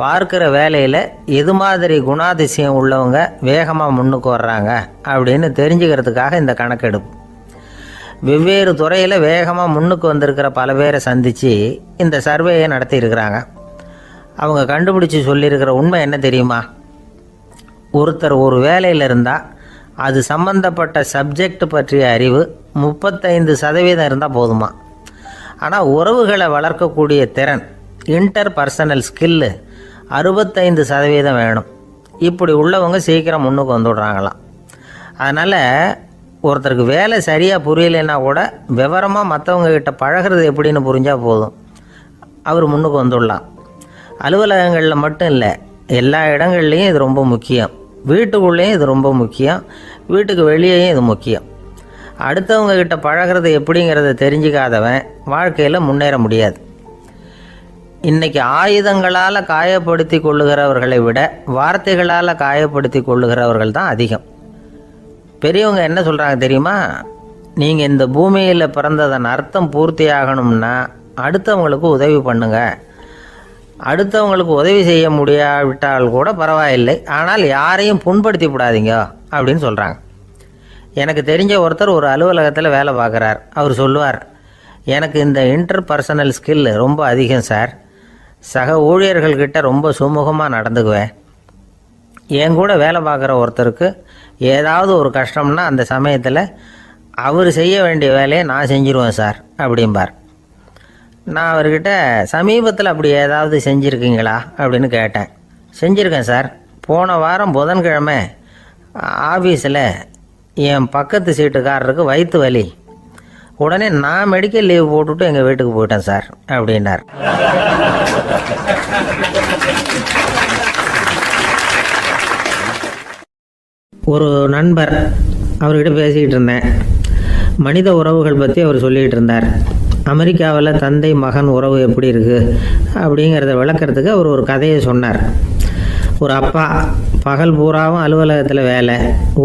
பார்க்குற வேலையில் எது மாதிரி குணாதிசயம் உள்ளவங்க வேகமாக முன்னுக்கு வர்றாங்க அப்படின்னு தெரிஞ்சுக்கிறதுக்காக இந்த கணக்கெடுப்பு. வெவ்வேறு துறையில் வேகமாக முன்னுக்கு வந்திருக்கிற பல பேரை சந்தித்து இந்த சர்வேயை நடத்தியிருக்கிறாங்க. அவங்க கண்டுபிடிச்சி சொல்லியிருக்கிற உண்மை என்ன தெரியுமா? ஒருத்தர் ஒரு வேலையில் இருந்தால் அது சம்பந்தப்பட்ட சப்ஜெக்ட் பற்றிய அறிவு 35% இருந்தால் போதுமா. ஆனால் உறவுகளை வளர்க்கக்கூடிய திறன், இன்டர் பர்சனல் ஸ்கில்லு 65% வேணும். இப்படி உள்ளவங்க சீக்கிரம் முன்னுக்கு வந்துடுறாங்களாம். அதனால் ஒருத்தருக்கு வேலை சரியாக புரியலைன்னா கூட விவரமாக மற்றவங்கக்கிட்ட பழகிறது எப்படின்னு புரிஞ்சால் போதும், அவர் முன்னுக்கு வந்துடலாம். அலுவலகங்களில் மட்டும் இல்லை, எல்லா இடங்கள்லேயும் இது ரொம்ப முக்கியம். வீட்டுக்குள்ளேயும் இது ரொம்ப முக்கியம், வீட்டுக்கு வெளியேயும் இது முக்கியம். அடுத்தவங்க கிட்ட பழகிறது எப்படிங்கிறத தெரிஞ்சிக்காதவன் வாழ்க்கையில் முன்னேற முடியாது. இன்றைக்கி ஆயுதங்களால் காயப்படுத்தி கொள்ளுகிறவர்களை விட வார்த்தைகளால் காயப்படுத்தி கொள்ளுகிறவர்கள் தான் அதிகம். பெரியவங்க என்ன சொல்கிறாங்க தெரியுமா? நீங்கள் இந்த பூமியில் பிறந்ததன் அர்த்தம் பூர்த்தி ஆகணும்னா அடுத்தவங்களுக்கு உதவி பண்ணுங்க. அடுத்தவங்களுக்கு உதவி செய்ய முடியாவிட்டால் கூட பரவாயில்லை, ஆனால் யாரையும் புண்படுத்தி விடாதீங்க அப்படின்னு சொல்கிறாங்க. எனக்கு தெரிஞ்ச ஒருத்தர் ஒரு அலுவலகத்தில் வேலை பார்க்குறார். அவர் சொல்லுவார், எனக்கு இந்த இன்டர் பர்சனல் ஸ்கில் ரொம்ப அதிகம் சார். சக ஊழியர்கள்கிட்ட ரொம்ப சுமூகமாக நடந்துக்குவேன். என் கூட வேலை பார்க்குற ஒருத்தருக்கு ஏதாவது ஒரு கஷ்டம்னா அந்த சமயத்தில் அவர் செய்ய வேண்டிய வேலையை நான் செஞ்சிருவேன் சார் அப்படிம்பார். நான் அவர்கிட்ட சமீபத்தில் அப்படி ஏதாவது செஞ்சுருக்கீங்களா அப்படின்னு கேட்டேன். செஞ்சுருக்கேன் சார். போன வாரம் புதன்கிழமை ஆஃபீஸில் என் பக்கத்து சீட்டுக்காரருக்கு வயிற்று வலி. உடனே நான் மெடிக்கல் லீவ் போட்டுவிட்டு எங்கள் வீட்டுக்கு போயிட்டேன் சார் அப்படின்னார். ஒரு நண்பர், அவர்கிட்ட பேசிக்கிட்டு இருந்தேன். மனித உறவுகள் பற்றி அவர் சொல்லிகிட்டு இருந்தார். அமெரிக்காவில் தந்தை மகன் உறவு எப்படி இருக்குது அப்படிங்கிறத விளக்கிறதுக்கு அவர் ஒரு கதையை சொன்னார். ஒரு அப்பா பகல் பூராவும் அலுவலகத்தில் வேலை,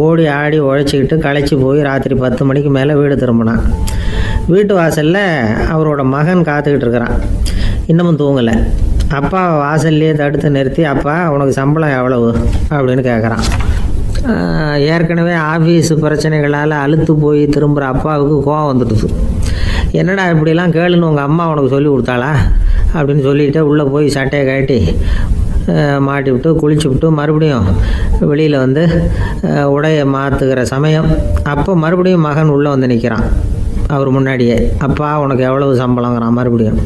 ஓடி ஆடி உழைச்சிக்கிட்டு களைச்சி போய் ராத்திரி 10 மணிக்கு மேலே வீடு திரும்பினான். வீட்டு வாசலில் அவரோட மகன் காத்துக்கிட்டு இருக்கிறான். இன்னமும் தூங்கலை. அப்பா வாசல்லையே தடுத்து நிறுத்தி, அப்பா உனக்கு சம்பளம் எவ்வளவு அப்படின்னு கேட்குறான். ஏற்கனவே ஆஃபீஸ் பிரச்சனைகளால் அழுத்து போய் திரும்புகிற அப்பாவுக்கு கோவம் வந்துடுது. என்னடா இப்படிலாம் கேளுன்னு உங்கள் அம்மா உனக்கு சொல்லி கொடுத்தாளா அப்படின்னு சொல்லிவிட்டு உள்ளே போய் சட்டையை கட்டி மாட்டி விட்டு குளிச்சு விட்டு மறுபடியும் வெளியில் வந்து உடையை மாற்றுகிற சமயம் அப்போ மறுபடியும் மகன் உள்ளே வந்து நிற்கிறான் அவர் முன்னாடியே. அப்பா உனக்கு எவ்வளவு சம்பளங்கிறான் மறுபடியும்.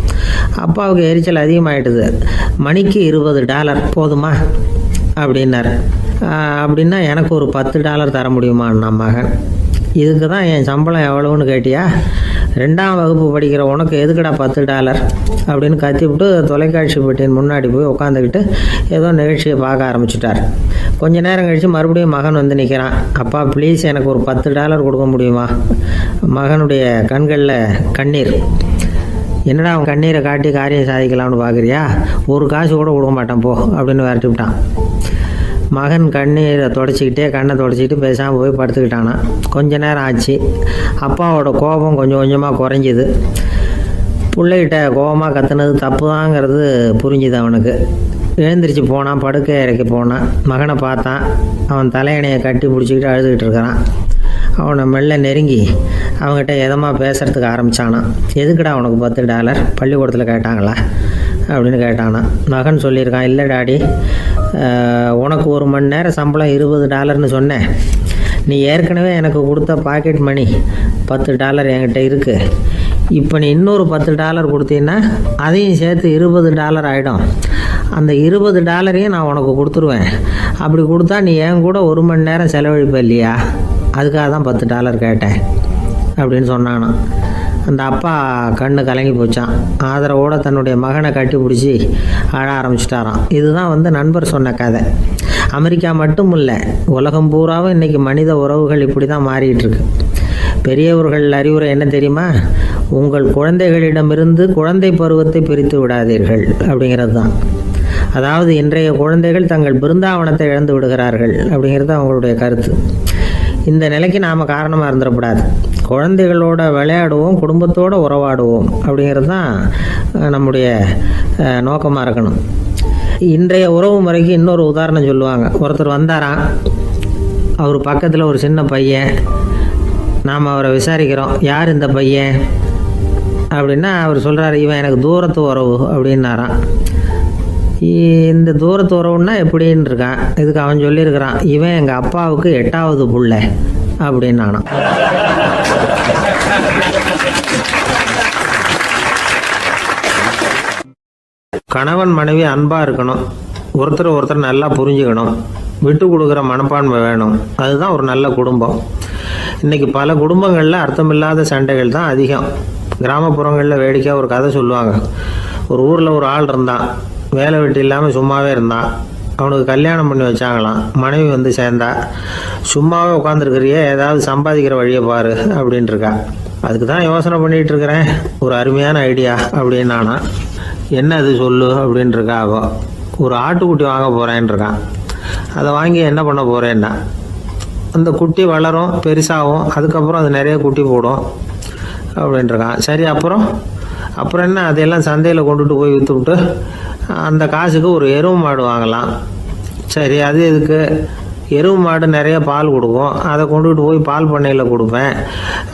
அப்பாவுக்கு எரிச்சல் அதிகமாகிட்டுது. மணிக்கு $20 போதுமா அப்படின்னார். அப்படின்னா எனக்கு ஒரு $10 தர முடியுமான்னா மகன். இதுக்கு தான் என் சம்பளம் எவ்வளவுன்னு கேட்டியா? 2ஆம் வகுப்பு படிக்கிற உனக்கு எதுக்குடா $10 அப்படின்னு கத்திவிட்டு தொலைக்காட்சி பெட்டியின் முன்னாடி போய் உட்காந்துக்கிட்டு ஏதோ நிகழ்ச்சியை பார்க்க ஆரம்பிச்சிட்டார். கொஞ்ச நேரம் கழித்து மறுபடியும் மகன் வந்து நிற்கிறான். அப்பா ப்ளீஸ் எனக்கு ஒரு $10 கொடுக்க முடியுமா? மகனுடைய கண்களில் கண்ணீர். என்னடா அவன் கண்ணீரை காட்டி காரியம் சாதிக்கலாம்னு பார்க்குறியா? ஒரு காசு கூட கொடுக்க மாட்டான் போ அப்படின்னு விரட்டி விட்டான். மகன் கண்ணீரை தொடச்சிக்கிட்டே கண்ணை தொடச்சிக்கிட்டு பேசாமல் போய் படுத்துக்கிட்டானா. கொஞ்ச நேரம் ஆச்சு. அப்பாவோட கோபம் கொஞ்சம் கொஞ்சமாக குறைஞ்சிது. பிள்ளைகிட்ட கோபமாக கத்துனது தப்பு தாங்கிறது புரிஞ்சுது அவனுக்கு. எழுந்திரிச்சு போனான், படுக்கை இறக்கி போனான். மகனை பார்த்தான். அவன் தலையணையை கட்டி பிடிச்சிக்கிட்டு அழுதுகிட்டு இருக்கிறான். அவனை மெல்ல நெருங்கி அவங்ககிட்ட எதமாக பேசுகிறதுக்கு ஆரம்பித்தானான். எதுக்குடா அவனுக்கு $10 பள்ளிக்கூடத்தில் கேட்டாங்களா அப்படின்னு கேட்டானா. மகன் சொல்லியிருக்கான், இல்லை டாடி, உனக்கு 1 மணி நேரம் சம்பளம் $20ன்னு சொன்னேன். நீ ஏற்கனவே எனக்கு கொடுத்த பாக்கெட் மணி $10 என்கிட்ட இருக்குது. இப்போ நீ இன்னொரு $10 கொடுத்தீங்கன்னா அதையும் சேர்த்து $20 ஆகிடும். அந்த $20 நான் உனக்கு கொடுத்துருவேன். அப்படி கொடுத்தா நீ என் கூட 1 மணி நேரம் செலவழிப்ப இல்லையா? அதுக்காக தான் $10 கேட்டேன் அப்படின்னு சொன்னானா. அந்த அப்பா கண்ணு கலங்கி போச்சான். ஆதரவோடு தன்னுடைய மகனை கட்டி பிடிச்சி அழ ஆரம்பிச்சிட்டாராம். இதுதான் நண்பர் சொன்ன கதை. அமெரிக்கா மட்டும் இல்லை, உலகம் பூராவும் இன்றைக்கி மனித உறவுகள் இப்படி தான் மாறிட்டுருக்கு. பெரியவர்கள் அறிவுரை என்ன தெரியுமா? உங்கள் குழந்தைகளிடமிருந்து குழந்தை பருவத்தை பிரித்து விடாதீர்கள் அப்படிங்கிறது தான். அதாவது இன்றைய குழந்தைகள் தங்கள் பிருந்தாவனத்தை இழந்து விடுகிறார்கள் அப்படிங்கிறது அவங்களுடைய கருத்து. இந்த நிலைக்கு நாம் காரணமாக இருந்துடக்கூடாது. குழந்தைகளோட விளையாடுவோம், குடும்பத்தோடு உறவாடுவோம் அப்படிங்கிறது தான் நம்முடைய நோக்கமாக இருக்கணும். இன்றைய உறவு முறைக்கு இன்னொரு உதாரணம் சொல்லுவாங்க. ஒருத்தர் வந்தாராம், அவர் பக்கத்தில் ஒரு சின்ன பையன். நாம் அவரை விசாரிக்கிறோம், யார் இந்த பையன் அப்படின்னா அவர் சொல்கிறார், இவன் எனக்கு தூரத்து உறவு அப்படின்னாராம். இந்த தூரத்து உறவுன்னா எப்படின்னு இருக்கான். இதுக்கு அவன் சொல்லியிருக்கிறான், இவன் எங்கள் அப்பாவுக்கு 8வது புள்ள அப்படின்னானா. கணவன் மனைவி அன்பாக இருக்கணும், ஒருத்தர் நல்லா புரிஞ்சுக்கணும், விட்டு கொடுக்குற மனப்பான்மை வேணும். அதுதான் ஒரு நல்ல குடும்பம். இன்றைக்கி பல குடும்பங்களில் அர்த்தமில்லாத சண்டைகள் தான் அதிகம். கிராமப்புறங்களில் வேடிக்கையாக ஒரு கதை சொல்லுவாங்க. ஒரு ஊரில் ஒரு ஆள் இருந்தான், வேலை வெட்டி இல்லாமல் சும்மாவே இருந்தான். அவனுக்கு கல்யாணம் பண்ணி வச்சாங்களாம். மனைவி வந்து சேர்ந்தா. சும்மாவே உட்காந்துருக்கிறியே, ஏதாவது சம்பாதிக்கிற வழியை பாரு அப்படின்ட்டுருக்கா. அதுக்கு தான் யோசனை பண்ணிகிட்டு இருக்கிறேன், ஒரு அருமையான ஐடியா அப்படின்னானா. என்ன அது சொல்லு அப்படின்ட்டுருக்கா. அவன் ஒரு ஆட்டுக்குட்டி வாங்க போகிறேன்ருக்கான். அதை வாங்கி என்ன பண்ண போகிறேன்னா, அந்த குட்டி வளரும், பெருசாகும், அதுக்கப்புறம் அது நிறைய குட்டி போடும் அப்படின்ட்டுருக்கான். சரி, அப்புறம் என்ன, அதையெல்லாம் சந்தையில் கொண்டுட்டு போய் விற்றுவிட்டு அந்த காசுக்கு ஒரு எருவு மாடு வாங்கலாம். சரி, அது எதுக்கு? எருவு மாடு நிறைய பால் கொடுக்கும், அதை கொண்டுகிட்டு போய் பால் பண்ணையில் கொடுப்பேன்,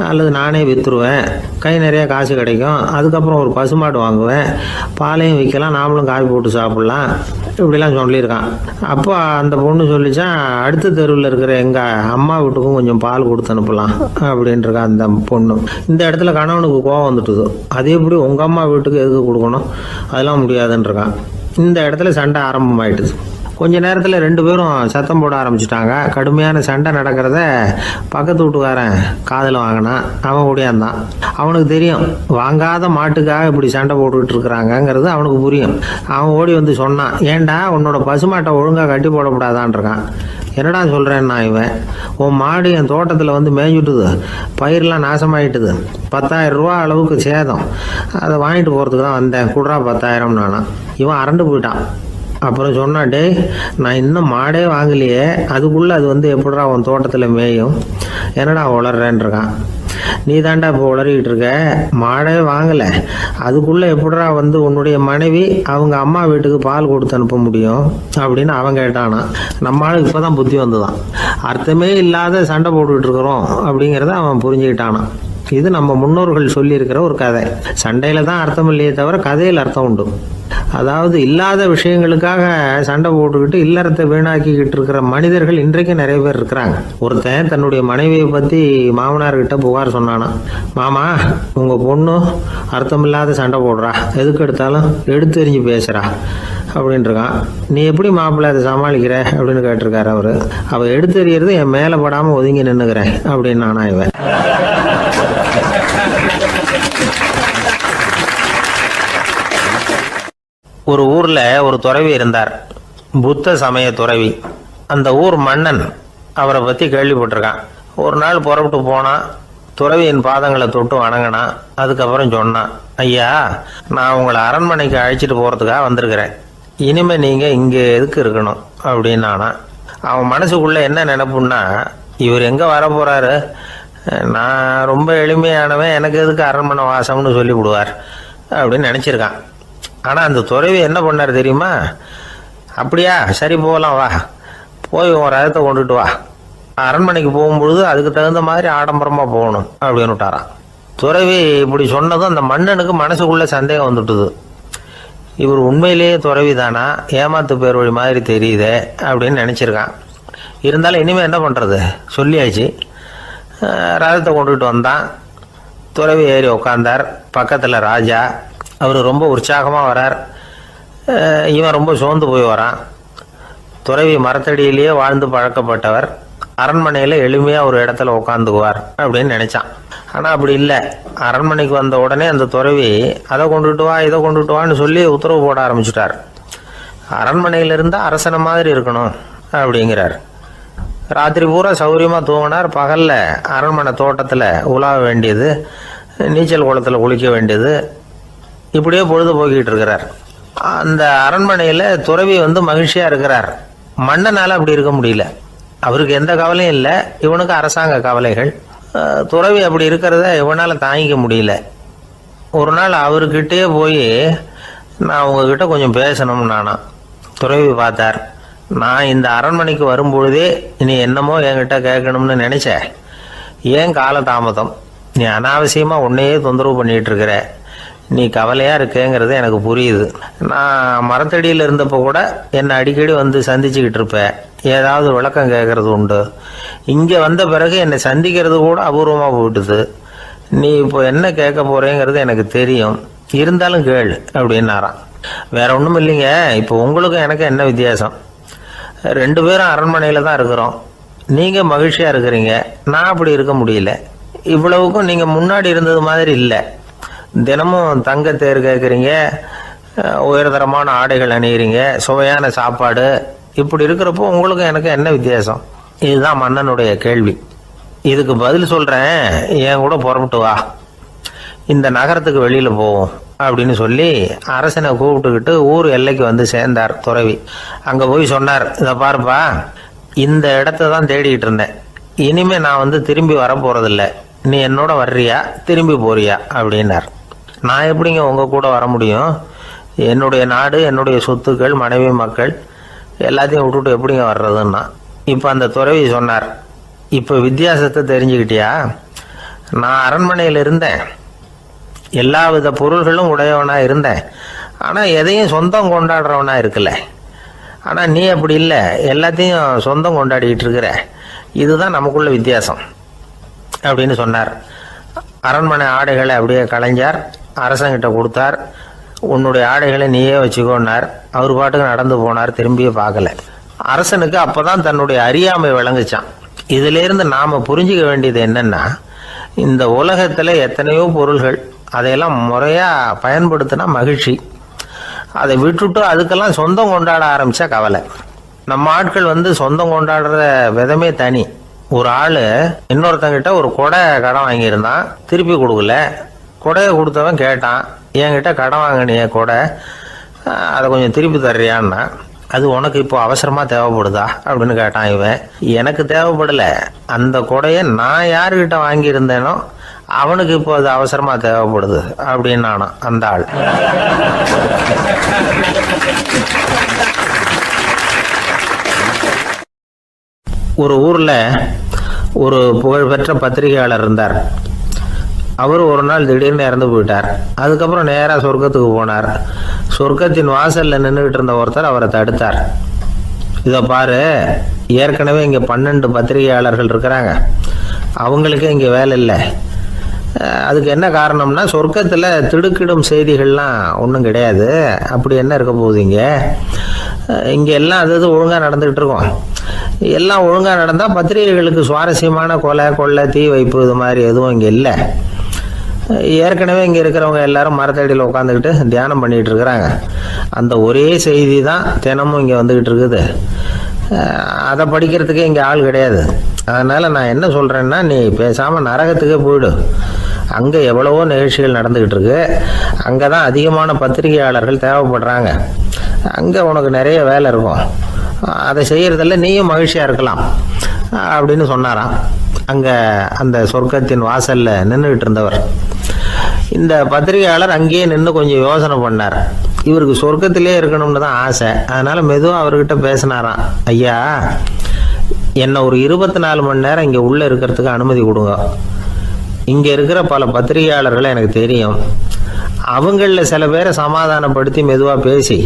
அல்லது நானே விற்றுருவேன், கை நிறைய காசு கிடைக்கும். அதுக்கப்புறம் ஒரு பசுமாடு வாங்குவேன், பாலையும் விற்கலாம், நாமளும் காய் போட்டு சாப்பிட்லாம், இப்படிலாம் சொல்லியிருக்கான். அப்போ அந்த பொண்ணு சொல்லிச்சான், அடுத்த தெருவில் இருக்கிற எங்கள் அம்மா வீட்டுக்கும் கொஞ்சம் பால் கொடுத்து அனுப்பலாம் அப்படின்ட்டுருக்கா அந்த பொண்ணு. இந்த இடத்துல கணவனுக்கு கோவம் வந்துட்டுது. அது எப்படி உங்கள் அம்மா வீட்டுக்கு எதுக்கு கொடுக்கணும், அதெல்லாம் முடியாதுன்றிருக்கான். இந்த இடத்துல சண்டை ஆரம்பமாயிட்டுது. கொஞ்ச நேரத்தில் 2 பேரும் சத்தம் போட ஆரம்பிச்சிட்டாங்க. கடுமையான சண்டை நடக்கிறத பக்கத்து வீட்டுக்காரன் காதில் வாங்கினான். அவன் ஓடியாந்தான். அவனுக்கு தெரியும் வாங்காத மாட்டுக்காக இப்படி சண்டை போட்டுக்கிட்டு இருக்கிறாங்கங்கிறது அவனுக்கு புரியும். அவன் ஓடி வந்து சொன்னான், ஏண்டா உன்னோட பசுமாட்டை ஒழுங்காக கட்டி போடக்கூடாதான்னு இருக்கான். என்னடா சொல்கிறேன்னா இவன், உன் மாடு என் தோட்டத்தில் வந்து மேய்ஞ்சுட்டுது, பயிரெலாம் நாசமாயிட்டுது, 10,000 ரூபா அளவுக்கு சேதம், அதை வாங்கிட்டு போகிறதுக்கு தான் வந்தேன், குடுறா 10,000 நானா. இவன் அரண்டு போயிட்டான். அப்புறம் சொன்னான், டே நான் இன்னும் மாடே வாங்கலையே, அதுக்குள்ளே அது வந்து எப்படிடா உன் தோட்டத்தில் மேயும், என்னடா உளர்றேன்னு இருக்கான். நீ தாண்டா இப்போ உளறிக்கிட்டு இருக்க, மாடே வாங்கலை, அதுக்குள்ளே எப்படிடா வந்து உன்னுடைய மனைவி அவங்க அம்மா வீட்டுக்கு பால் கொடுத்து அனுப்ப முடியும் அப்படின்னு அவன் கேட்டானா. நம்ம ஆளுக்கு இப்போ தான் புத்தி வந்துதான். அர்த்தமே இல்லாத சண்டை போட்டுக்கிட்டு இருக்கிறோம் அப்படிங்கிறத அவன் புரிஞ்சுக்கிட்டானான். இது நம்ம முன்னோர்கள் சொல்லியிருக்கிற ஒரு கதை. சண்டையில் தான் அர்த்தம் இல்லையே தவிர கதையில் அர்த்தம் உண்டு. அதாவது இல்லாத விஷயங்களுக்காக சண்டை போட்டுக்கிட்டு இல்லறத்தை வீணாக்கிக்கிட்டு இருக்கிற மனிதர்கள் இன்றைக்கு நிறைய பேர் இருக்கிறாங்க. ஒருத்தன் தன்னுடைய மனைவியை பற்றி மாமனார்கிட்ட புகார் சொன்னானா, மாமா உங்கள் பொண்ணு அர்த்தமில்லாத சண்டை போடுறா, எதுக்கு எடுத்தாலும் எடுத்தெறிஞ்சு பேசுகிறா அப்படின்ட்டுருக்கான். நீ எப்படி மாப்பிள்ளை அதை சமாளிக்கிற அப்படின்னு கேட்டிருக்காரு அவர். அவள் எடுத்தெறியறது என் மேலே படாமல் ஒதுங்கி நின்றுக்கிறேன் அப்படின்னு நானா இவன். ஒரு ஊர்ல ஒரு துறவி இருந்தார், புத்த சமய துறவி. அந்த ஊர் மன்னன் அவரை பத்தி கேள்விப்பட்டிருக்கான். ஒரு நாள் புறப்பட்டு போனான், துறவியின் பாதங்களை தொட்டு வணங்கினான். அதுக்கப்புறம் சொன்னான், ஐயா நான் உங்களை அரண்மனைக்கு அழைச்சிட்டு போறதுக்காக வந்திருக்கிறேன், இனிமே நீங்க இங்க எதுக்கு இருக்கணும் அப்படின்னானா. அவன் மனசுக்குள்ள என்ன நினைப்புன்னா, இவர் எங்க வர போறாரு, நான் ரொம்ப எளிமையானவன், எனக்கு எதுக்கு அரண்மனை வாசம்னு சொல்லி விடுவார் அப்படின்னு நினைச்சிருக்கான். ஆனால் அந்த துறவி என்ன பண்ணார் தெரியுமா, அப்படியா சரி போகலாம் வா, போய் உன் ரதத்தை கொண்டுட்டு வா, அரண்மனைக்கு போகும்பொழுது அதுக்கு தகுந்த மாதிரி ஆடம்பரமாக போகணும் அப்படின்னு விட்டாரான். துறவி இப்படி சொன்னதும் அந்த மன்னனுக்கு மனசுக்குள்ள சந்தேகம் வந்துட்டுது. இவர் உண்மையிலேயே துறவி தானா, ஏமாத்து பேர் வழி மாதிரி தெரியுதே அப்படின்னு நினச்சிருக்கான். இருந்தாலும் இனிமேல் என்ன பண்ணுறது, சொல்லியாச்சு. ரதத்தை கொண்டுட்டு வந்தான். துறவி ஏறி உக்காந்தார். பக்கத்தில் ராஜா. அவர் ரொம்ப உற்சாகமாக வரார். இவன் ரொம்ப சோர்ந்து போய் வரான். துறவி மரத்தடியிலேயே வாழ்ந்து பழக்கப்பட்டவர், அரண்மனையில் எளிமையாக ஒரு இடத்துல உட்காந்துக்குவார் அப்படின்னு நினச்சான். ஆனால் அப்படி இல்லை. அரண்மனைக்கு வந்த உடனே அந்த துறவி அதை கொண்டுட்டு வா இதை கொண்டுட்டு வான்னு சொல்லி உத்தரவு போட ஆரம்பிச்சிட்டார். அரண்மனையில் இருந்தால் அரசனை மாதிரி இருக்கணும் அப்படிங்கிறார். ராத்திரி பூரா சௌகரியமாக தூங்கினார். பகலில் அரண்மனை தோட்டத்தில் உலாவ வேண்டியது, நீச்சல் குளத்தில் குளிக்க வேண்டியது, இப்படியே பொழுது போக்கிட்டு இருக்கிறார். அந்த அரண்மனையில் துறவி வந்து மகிழ்ச்சியாக இருக்கிறார். மன்னனால் அப்படி இருக்க முடியல. அவருக்கு எந்த கவலையும் இல்லை, இவனுக்கு அரசாங்க கவலைகள். துறவி அப்படி இருக்கிறத இவனால் தாங்கிக்க முடியல. ஒரு நாள் அவர்கிட்டயே போய், நான் உங்ககிட்ட கொஞ்சம் பேசணும்னு நானா. துறவி பார்த்தார். நான் இந்த அரண்மனைக்கு வரும்பொழுதே நீ என்னமோ என்கிட்ட கேட்கணும்னு நினைச்ச, ஏன் காலதாமதம், நீ அனாவசியமாக உன்னையே தொந்தரவு பண்ணிட்டு இருக்கிற, நீ கவலையாக இருக்கேங்கிறது எனக்கு புரியுது. நான் மரத்தடியில் இருந்தப்போ கூட என்னை அடிக்கடி வந்து சந்திச்சுக்கிட்டு இருப்பேன், ஏதாவது விளக்கம் கேட்கறது உண்டு. இங்கே வந்த பிறகு என்னை சந்திக்கிறது கூட அபூர்வமாக போயிட்டுது. நீ இப்போ என்ன கேட்க போறேங்கிறது எனக்கு தெரியும், இருந்தாலும் கேளு அப்படின்னாராம். வேற ஒன்றும் இல்லைங்க, இப்போ உங்களுக்கும் எனக்கு என்ன வித்தியாசம், 2 பேரும் அரண்மனையில் தான் இருக்கிறோம். நீங்கள் மகிழ்ச்சியாக இருக்கிறீங்க, நான் அப்படி இருக்க முடியல. இவ்வளவுக்கும் நீங்கள் முன்னாடி இருந்தது மாதிரி இல்லை. தினமும் தங்க தேர் கேட்குறீங்க, உயர்தரமான ஆடைகள் அணிகிறீங்க, சுவையான சாப்பாடு. இப்படி இருக்கிறப்போ உங்களுக்கும் எனக்கு என்ன வித்தியாசம்? இதுதான் மன்னனுடைய கேள்வி. இதுக்கு பதில் சொல்கிறேன், என் கூட புறப்பட்டு வா, இந்த நகரத்துக்கு வெளியில் போவோம் அப்படின்னு சொல்லி அரசனை கூப்பிட்டுக்கிட்டு ஊர் எல்லைக்கு வந்து சேர்ந்தார் துறவி. அங்கே போய் சொன்னார், இதை பாருப்பா, இந்த இடத்த தான் தேடிக்கிட்டு இருந்தேன், இனிமே நான் வந்து திரும்பி வர போகிறதில்ல, நீ என்னோட வர்றியா திரும்பி போறியா அப்படின்னார். நான் எப்படிங்க உங்கள் கூட வர முடியும், என்னுடைய நாடு, என்னுடைய சொத்துக்கள், மனைவி மக்கள் எல்லாத்தையும் விட்டுட்டு எப்படிங்க வர்றதுன்னா. இப்போ அந்த துறவி சொன்னார், இப்போ வித்தியாசத்தை தெரிஞ்சுக்கிட்டியா, நான் அரண்மனையில் இருந்தேன், எல்லா வித பொருள்களும் உடையவனாக இருந்தேன், ஆனால் எதையும் சொந்தம் கொண்டாடுறவனா இருக்கல. ஆனால் நீ அப்படி இல்லை, எல்லாத்தையும் சொந்தம் கொண்டாடிக்கிட்டு இருக்கிற, இதுதான் நமக்குள்ள வித்தியாசம் அப்படின்னு சொன்னார். அரண்மனை ஆடைகளை அப்படியே களைஞ்சார், அரசங்கிட்ட கொடுத்தார். உன்னுடைய ஆடைகளை நீயே வச்சுக்கோன்னார். அவர் பாட்டுக்கு நடந்து போனார், திரும்பியே பார்க்கல. அரசனுக்கு அப்பதான் தன்னுடைய அறியாமை விளங்குச்சான். இதுல இருந்து நாம புரிஞ்சுக்க வேண்டியது என்னன்னா, இந்த உலகத்துல எத்தனையோ பொருள்கள், அதையெல்லாம் முறையா பயன்படுத்தினா மகிழ்ச்சி. அதை விட்டுட்டு அதுக்கெல்லாம் சொந்தம் கொண்டாட ஆரம்பிச்சா கவலை. நம்ம ஆட்கள் சொந்தம் கொண்டாடுற விதமே தனி. ஒரு ஆளு இன்னொருத்தங்கிட்ட ஒரு கொடை கடன் வாங்கியிருந்தான், திருப்பி கொடுக்கல. கொடையை கொடுத்தவன் கேட்டான், என்கிட்ட கடன் வாங்கினிய கொடை, அதை கொஞ்சம் திருப்பி தர்றியான்னா. அது உனக்கு இப்போ அவசரமா தேவைப்படுதா அப்படின்னு கேட்டான் இவன். எனக்கு தேவைப்படல, அந்த கொடையை நான் யாருக்கிட்ட வாங்கியிருந்தேனோ அவனுக்கு இப்போ அது அவசரமா தேவைப்படுது அப்படின்னு அந்த ஆள். ஒரு ஊர்ல ஒரு புகழ்பெற்ற பத்திரிகையாளர் இருந்தார். அவர் ஒரு நாள் திடீர்னு இறந்து போயிட்டார். அதுக்கப்புறம் நேரா சொர்க்கத்துக்கு போனார். சொர்க்கத்தின் வாசல்ல நின்றுகிட்டு இருந்த ஒருத்தர் அவரை தடுத்தார். இதை பாரு, ஏற்கனவே இங்க 12 பத்திரிகையாளர்கள் இருக்கிறாங்க, அவங்களுக்கே இங்க வேலை இல்லை. அதுக்கு என்ன காரணம்னா, சொர்க்கத்துல திடுக்கிடும் செய்திகள்லாம் ஒன்றும் கிடையாது. அப்படி என்ன இருக்க போகுது இங்க எல்லாம் அது ஒழுங்கா நடந்துகிட்டு இருக்கோம். எல்லாம் ஒழுங்கா நடந்தா பத்திரிகைகளுக்கு சுவாரஸ்யமான கொலை கொள்ளை தீ வைப்பு இது மாதிரி எதுவும் இங்க இல்லை. ஏற்கனவே இங்க இருக்கிறவங்க எல்லாரும் மரத்தடியில் உட்காந்துக்கிட்டு தியானம் பண்ணிட்டு இருக்கிறாங்க. அந்த ஒரே செய்தி தான் தினமும் இங்க வந்துகிட்டு இருக்குது. அதை படிக்கிறதுக்கே இங்க ஆள் கிடையாது. அதனால நான் என்ன சொல்றேன்னா, நீ பேசாம நரகத்துக்கே போயிடு. அங்க எவ்வளவோ நிகழ்ச்சிகள் நடந்துகிட்டு இருக்கு. அங்கதான் அதிகமான பத்திரிகையாளர்கள் தேவைப்படுறாங்க. அங்க உனக்கு நிறைய வேலை இருக்கும். அதை செய்யறதில்ல, நீயும் மகிழ்ச்சியா இருக்கலாம் அப்படின்னு சொன்னாராம். அங்க அந்த சொர்க்கத்தின் வாசல்ல நின்றுகிட்டு இருந்தவர். இந்த பத்திரிகையாளர் அங்கேயே நின்று கொஞ்சம் யோசனை பண்ணார். இவருக்கு சொர்க்கத்திலே இருக்கணும்னு தான் ஆசை. அதனால மெதுவா அவர்கிட்ட பேசினாராம். ஐயா, என்ன ஒரு 24 மணி நேரம் இங்க உள்ள இருக்கிறதுக்கு அனுமதி கொடுங்க. இங்க இருக்கிற பல பத்திரிகையாளர்களை எனக்கு தெரியும். அவங்கள சில பேரை சமாதானப்படுத்தி மெதுவா பேசி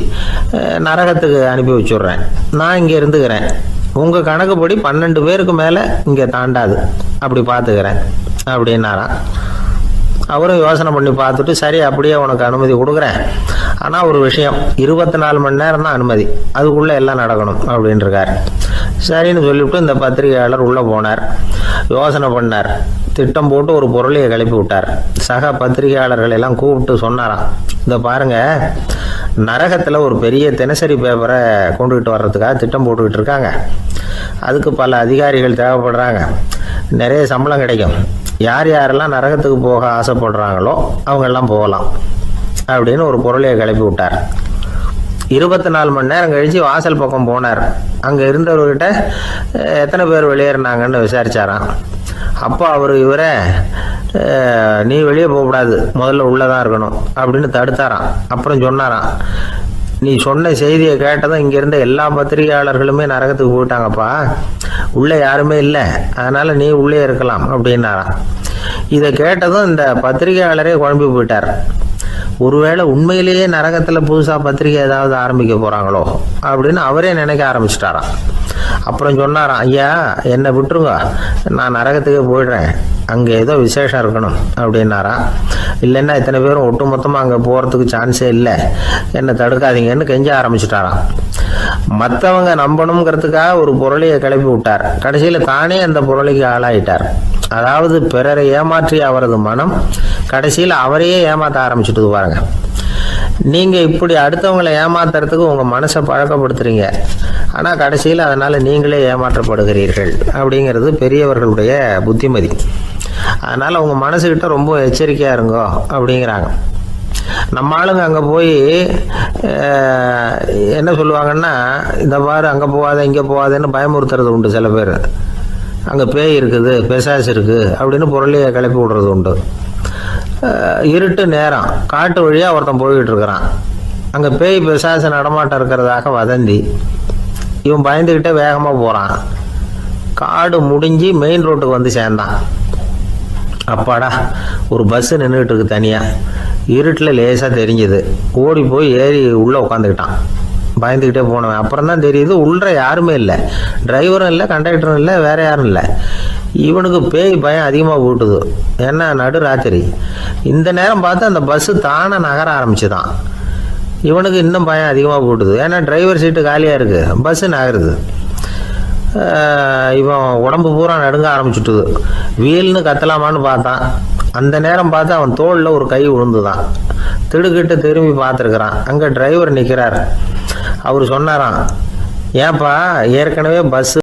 நரகத்துக்கு அனுப்பி வச்சுடுறேன். நான் இங்க இருந்துக்கிறேன். உங்க கணக்குப்படி 12 பேருக்கு மேல இங்க தாண்டாது, அப்படி பாத்துக்கிறேன் அப்படின்னாராம். அவரும் யோசனை பண்ணி பார்த்துட்டு, சரி அப்படியே உனக்கு அனுமதி கொடுக்குறேன், ஆனா ஒரு விஷயம், 24 மணி நேரம் தான் அனுமதி, அதுக்குள்ள எல்லாம் நடக்கணும் அப்படின்னு இருக்காரு. சரின்னு சொல்லிவிட்டு இந்த பத்திரிகையாளர் உள்ள போனார். யோசனை பண்ணார். திட்டம் போட்டு ஒரு பொருளையை கிளப்பி விட்டார். சக பத்திரிகையாளர்கள் எல்லாம் கூப்பிட்டு சொன்னாராம், இந்த பாருங்க, நரகத்துல ஒரு பெரிய தினசரி பேப்பரை கொண்டுகிட்டு வர்றதுக்காக திட்டம் போட்டுக்கிட்டு இருக்காங்க. அதுக்கு பல அதிகாரிகள் தேவைப்படுறாங்க. நிறைய சம்பளம் கிடைக்கும். யார் யாரெல்லாம் நரகத்துக்கு போக ஆசைப்படுறாங்களோ அவங்க எல்லாம் போகலாம் அப்படின்னு ஒரு பொருளையை கிளப்பி விட்டார். 24 மணி நேரம் கழிச்சு வாசல் பக்கம் போனார். அங்க இருந்தவர்கிட்ட எத்தனை பேர் வெளியேறினாங்கன்னு விசாரிச்சாராம். அப்போ அவர் இவரை, நீ வெளியே போகக்கூடாது, முதல்ல உள்ளதான் இருக்கணும் அப்படின்னு தடுத்தாராம். அப்புறம் சொன்னாராம், நீ சொன்ன செய்தியை கேட்டதும் இங்க இருந்த எல்லா பத்திரிகையாளர்களுமே நரகத்துக்கு போயிட்டாங்கப்பா, உள்ள யாருமே இல்லை, அதனால நீ உள்ளே இருக்கலாம் அப்படின்னாராம். இதை கேட்டதும் இந்த பத்திரிகையாளரே குழம்பி போயிட்டார். ஒருவேளை உண்மையிலேயே நரகத்துல புதுசா பத்திரிகை ஏதாவது ஆரம்பிக்க போறாங்களோ அப்படின்னு அவரே நினைக்க ஆரம்பிச்சிட்டாராம். அப்புறம் சொன்னாராம், ஐயா என்னை விட்டுருங்க, நான் நரகத்துக்கே போயிடுறேன், அங்க ஏதோ விசேஷம் இருக்கணும் அப்படின்னாராம். இல்லைன்னா இத்தனை பேரும் ஒட்டு மொத்தமா அங்க போறதுக்கு சான்ஸே இல்லை, என்னை தடுக்காதீங்கன்னு கெஞ்ச ஆரம்பிச்சுட்டாராம். மற்றவங்க நம்பணுங்கிறதுக்காக ஒரு பொருளையை கிளப்பி விட்டார். கடைசியில தானே அந்த பொருளைக்கு ஆளாயிட்டார். அதாவது பிறரை ஏமாற்றிய அவரது மனம் கடைசியில் அவரையே ஏமாத்த ஆரம்பிச்சுட்டு பாருங்க. நீங்க இப்படி அடுத்தவங்களை ஏமாத்துறதுக்கு உங்க மனசை பழக்கப்படுத்துறீங்க, ஆனா கடைசியில் அதனால நீங்களே ஏமாற்றப்படுகிறீர்கள் அப்படிங்கிறது பெரியவர்களுடைய புத்திமதி. அதனால உங்க மனசுகிட்ட ரொம்ப எச்சரிக்கையா இருங்கோ அப்படிங்கிறாங்க. நம்ம ஆளுங்க அங்க போய் என்ன சொல்லுவாங்கன்னா, இந்த பாரு அங்க போகாத இங்க போகாதன்னு பயமுறுத்துறது உண்டு. சில பேர் அங்க பேய் இருக்குது, பிசாசு இருக்கு அப்படின்னு பொருளையை கிளப்பி விடுறது உண்டு. இருட்டு நேரம், காட்டு வழியா ஒருத்தன் போய்கிட்டு இருக்கிறான். அங்க பேய் பிசாசு நடமாட்டம் இருக்கிறதாக வதந்தி. இவன் பயந்துகிட்டே வேகமா போறான். காடு முடிஞ்சு மெயின் ரோட்டுக்கு வந்து சேர்ந்தான். அப்பாடா, ஒரு பஸ் நின்றுட்டு இருக்கு தனியா. இருட்டுல லேசா தெரிஞ்சது. ஓடி போய் ஏறி உள்ள உட்காந்துக்கிட்டான். பயந்துக்கிட்டே போனவன் அப்புறம் தான் தெரியுது உள்ள யாருமே இல்லை, டிரைவரும் இல்லை, கண்டக்டரும் இல்லை, வேற யாரும் இல்லை. இவனுக்கு பேய் பயம் அதிகமாக போட்டுது. ஏன்னா நடு ராத்திரி. இந்த நேரம் பார்த்து அந்த பஸ்ஸு தானே நகர ஆரம்பிச்சுதான். இவனுக்கு இன்னும் பயம் அதிகமாக போட்டுது. ஏன்னா டிரைவர் சீட்டு காலியாக இருக்கு, பஸ்ஸு நகருது. இவன் உடம்பு பூரா நடுங்க ஆரம்பிச்சுட்டுது. வீல்னு கத்தலாமான்னு பார்த்தான். அந்த நேரம் பார்த்து அவன் தோளில் ஒரு கை விழுந்துதான். திடுக்கிட்டு திரும்பி பார்த்துருக்குறான். அங்கே டிரைவர் நிற்கிறார். அவர் சொன்னாராம், ஏன்பா ஏற்கனவே பஸ்ஸு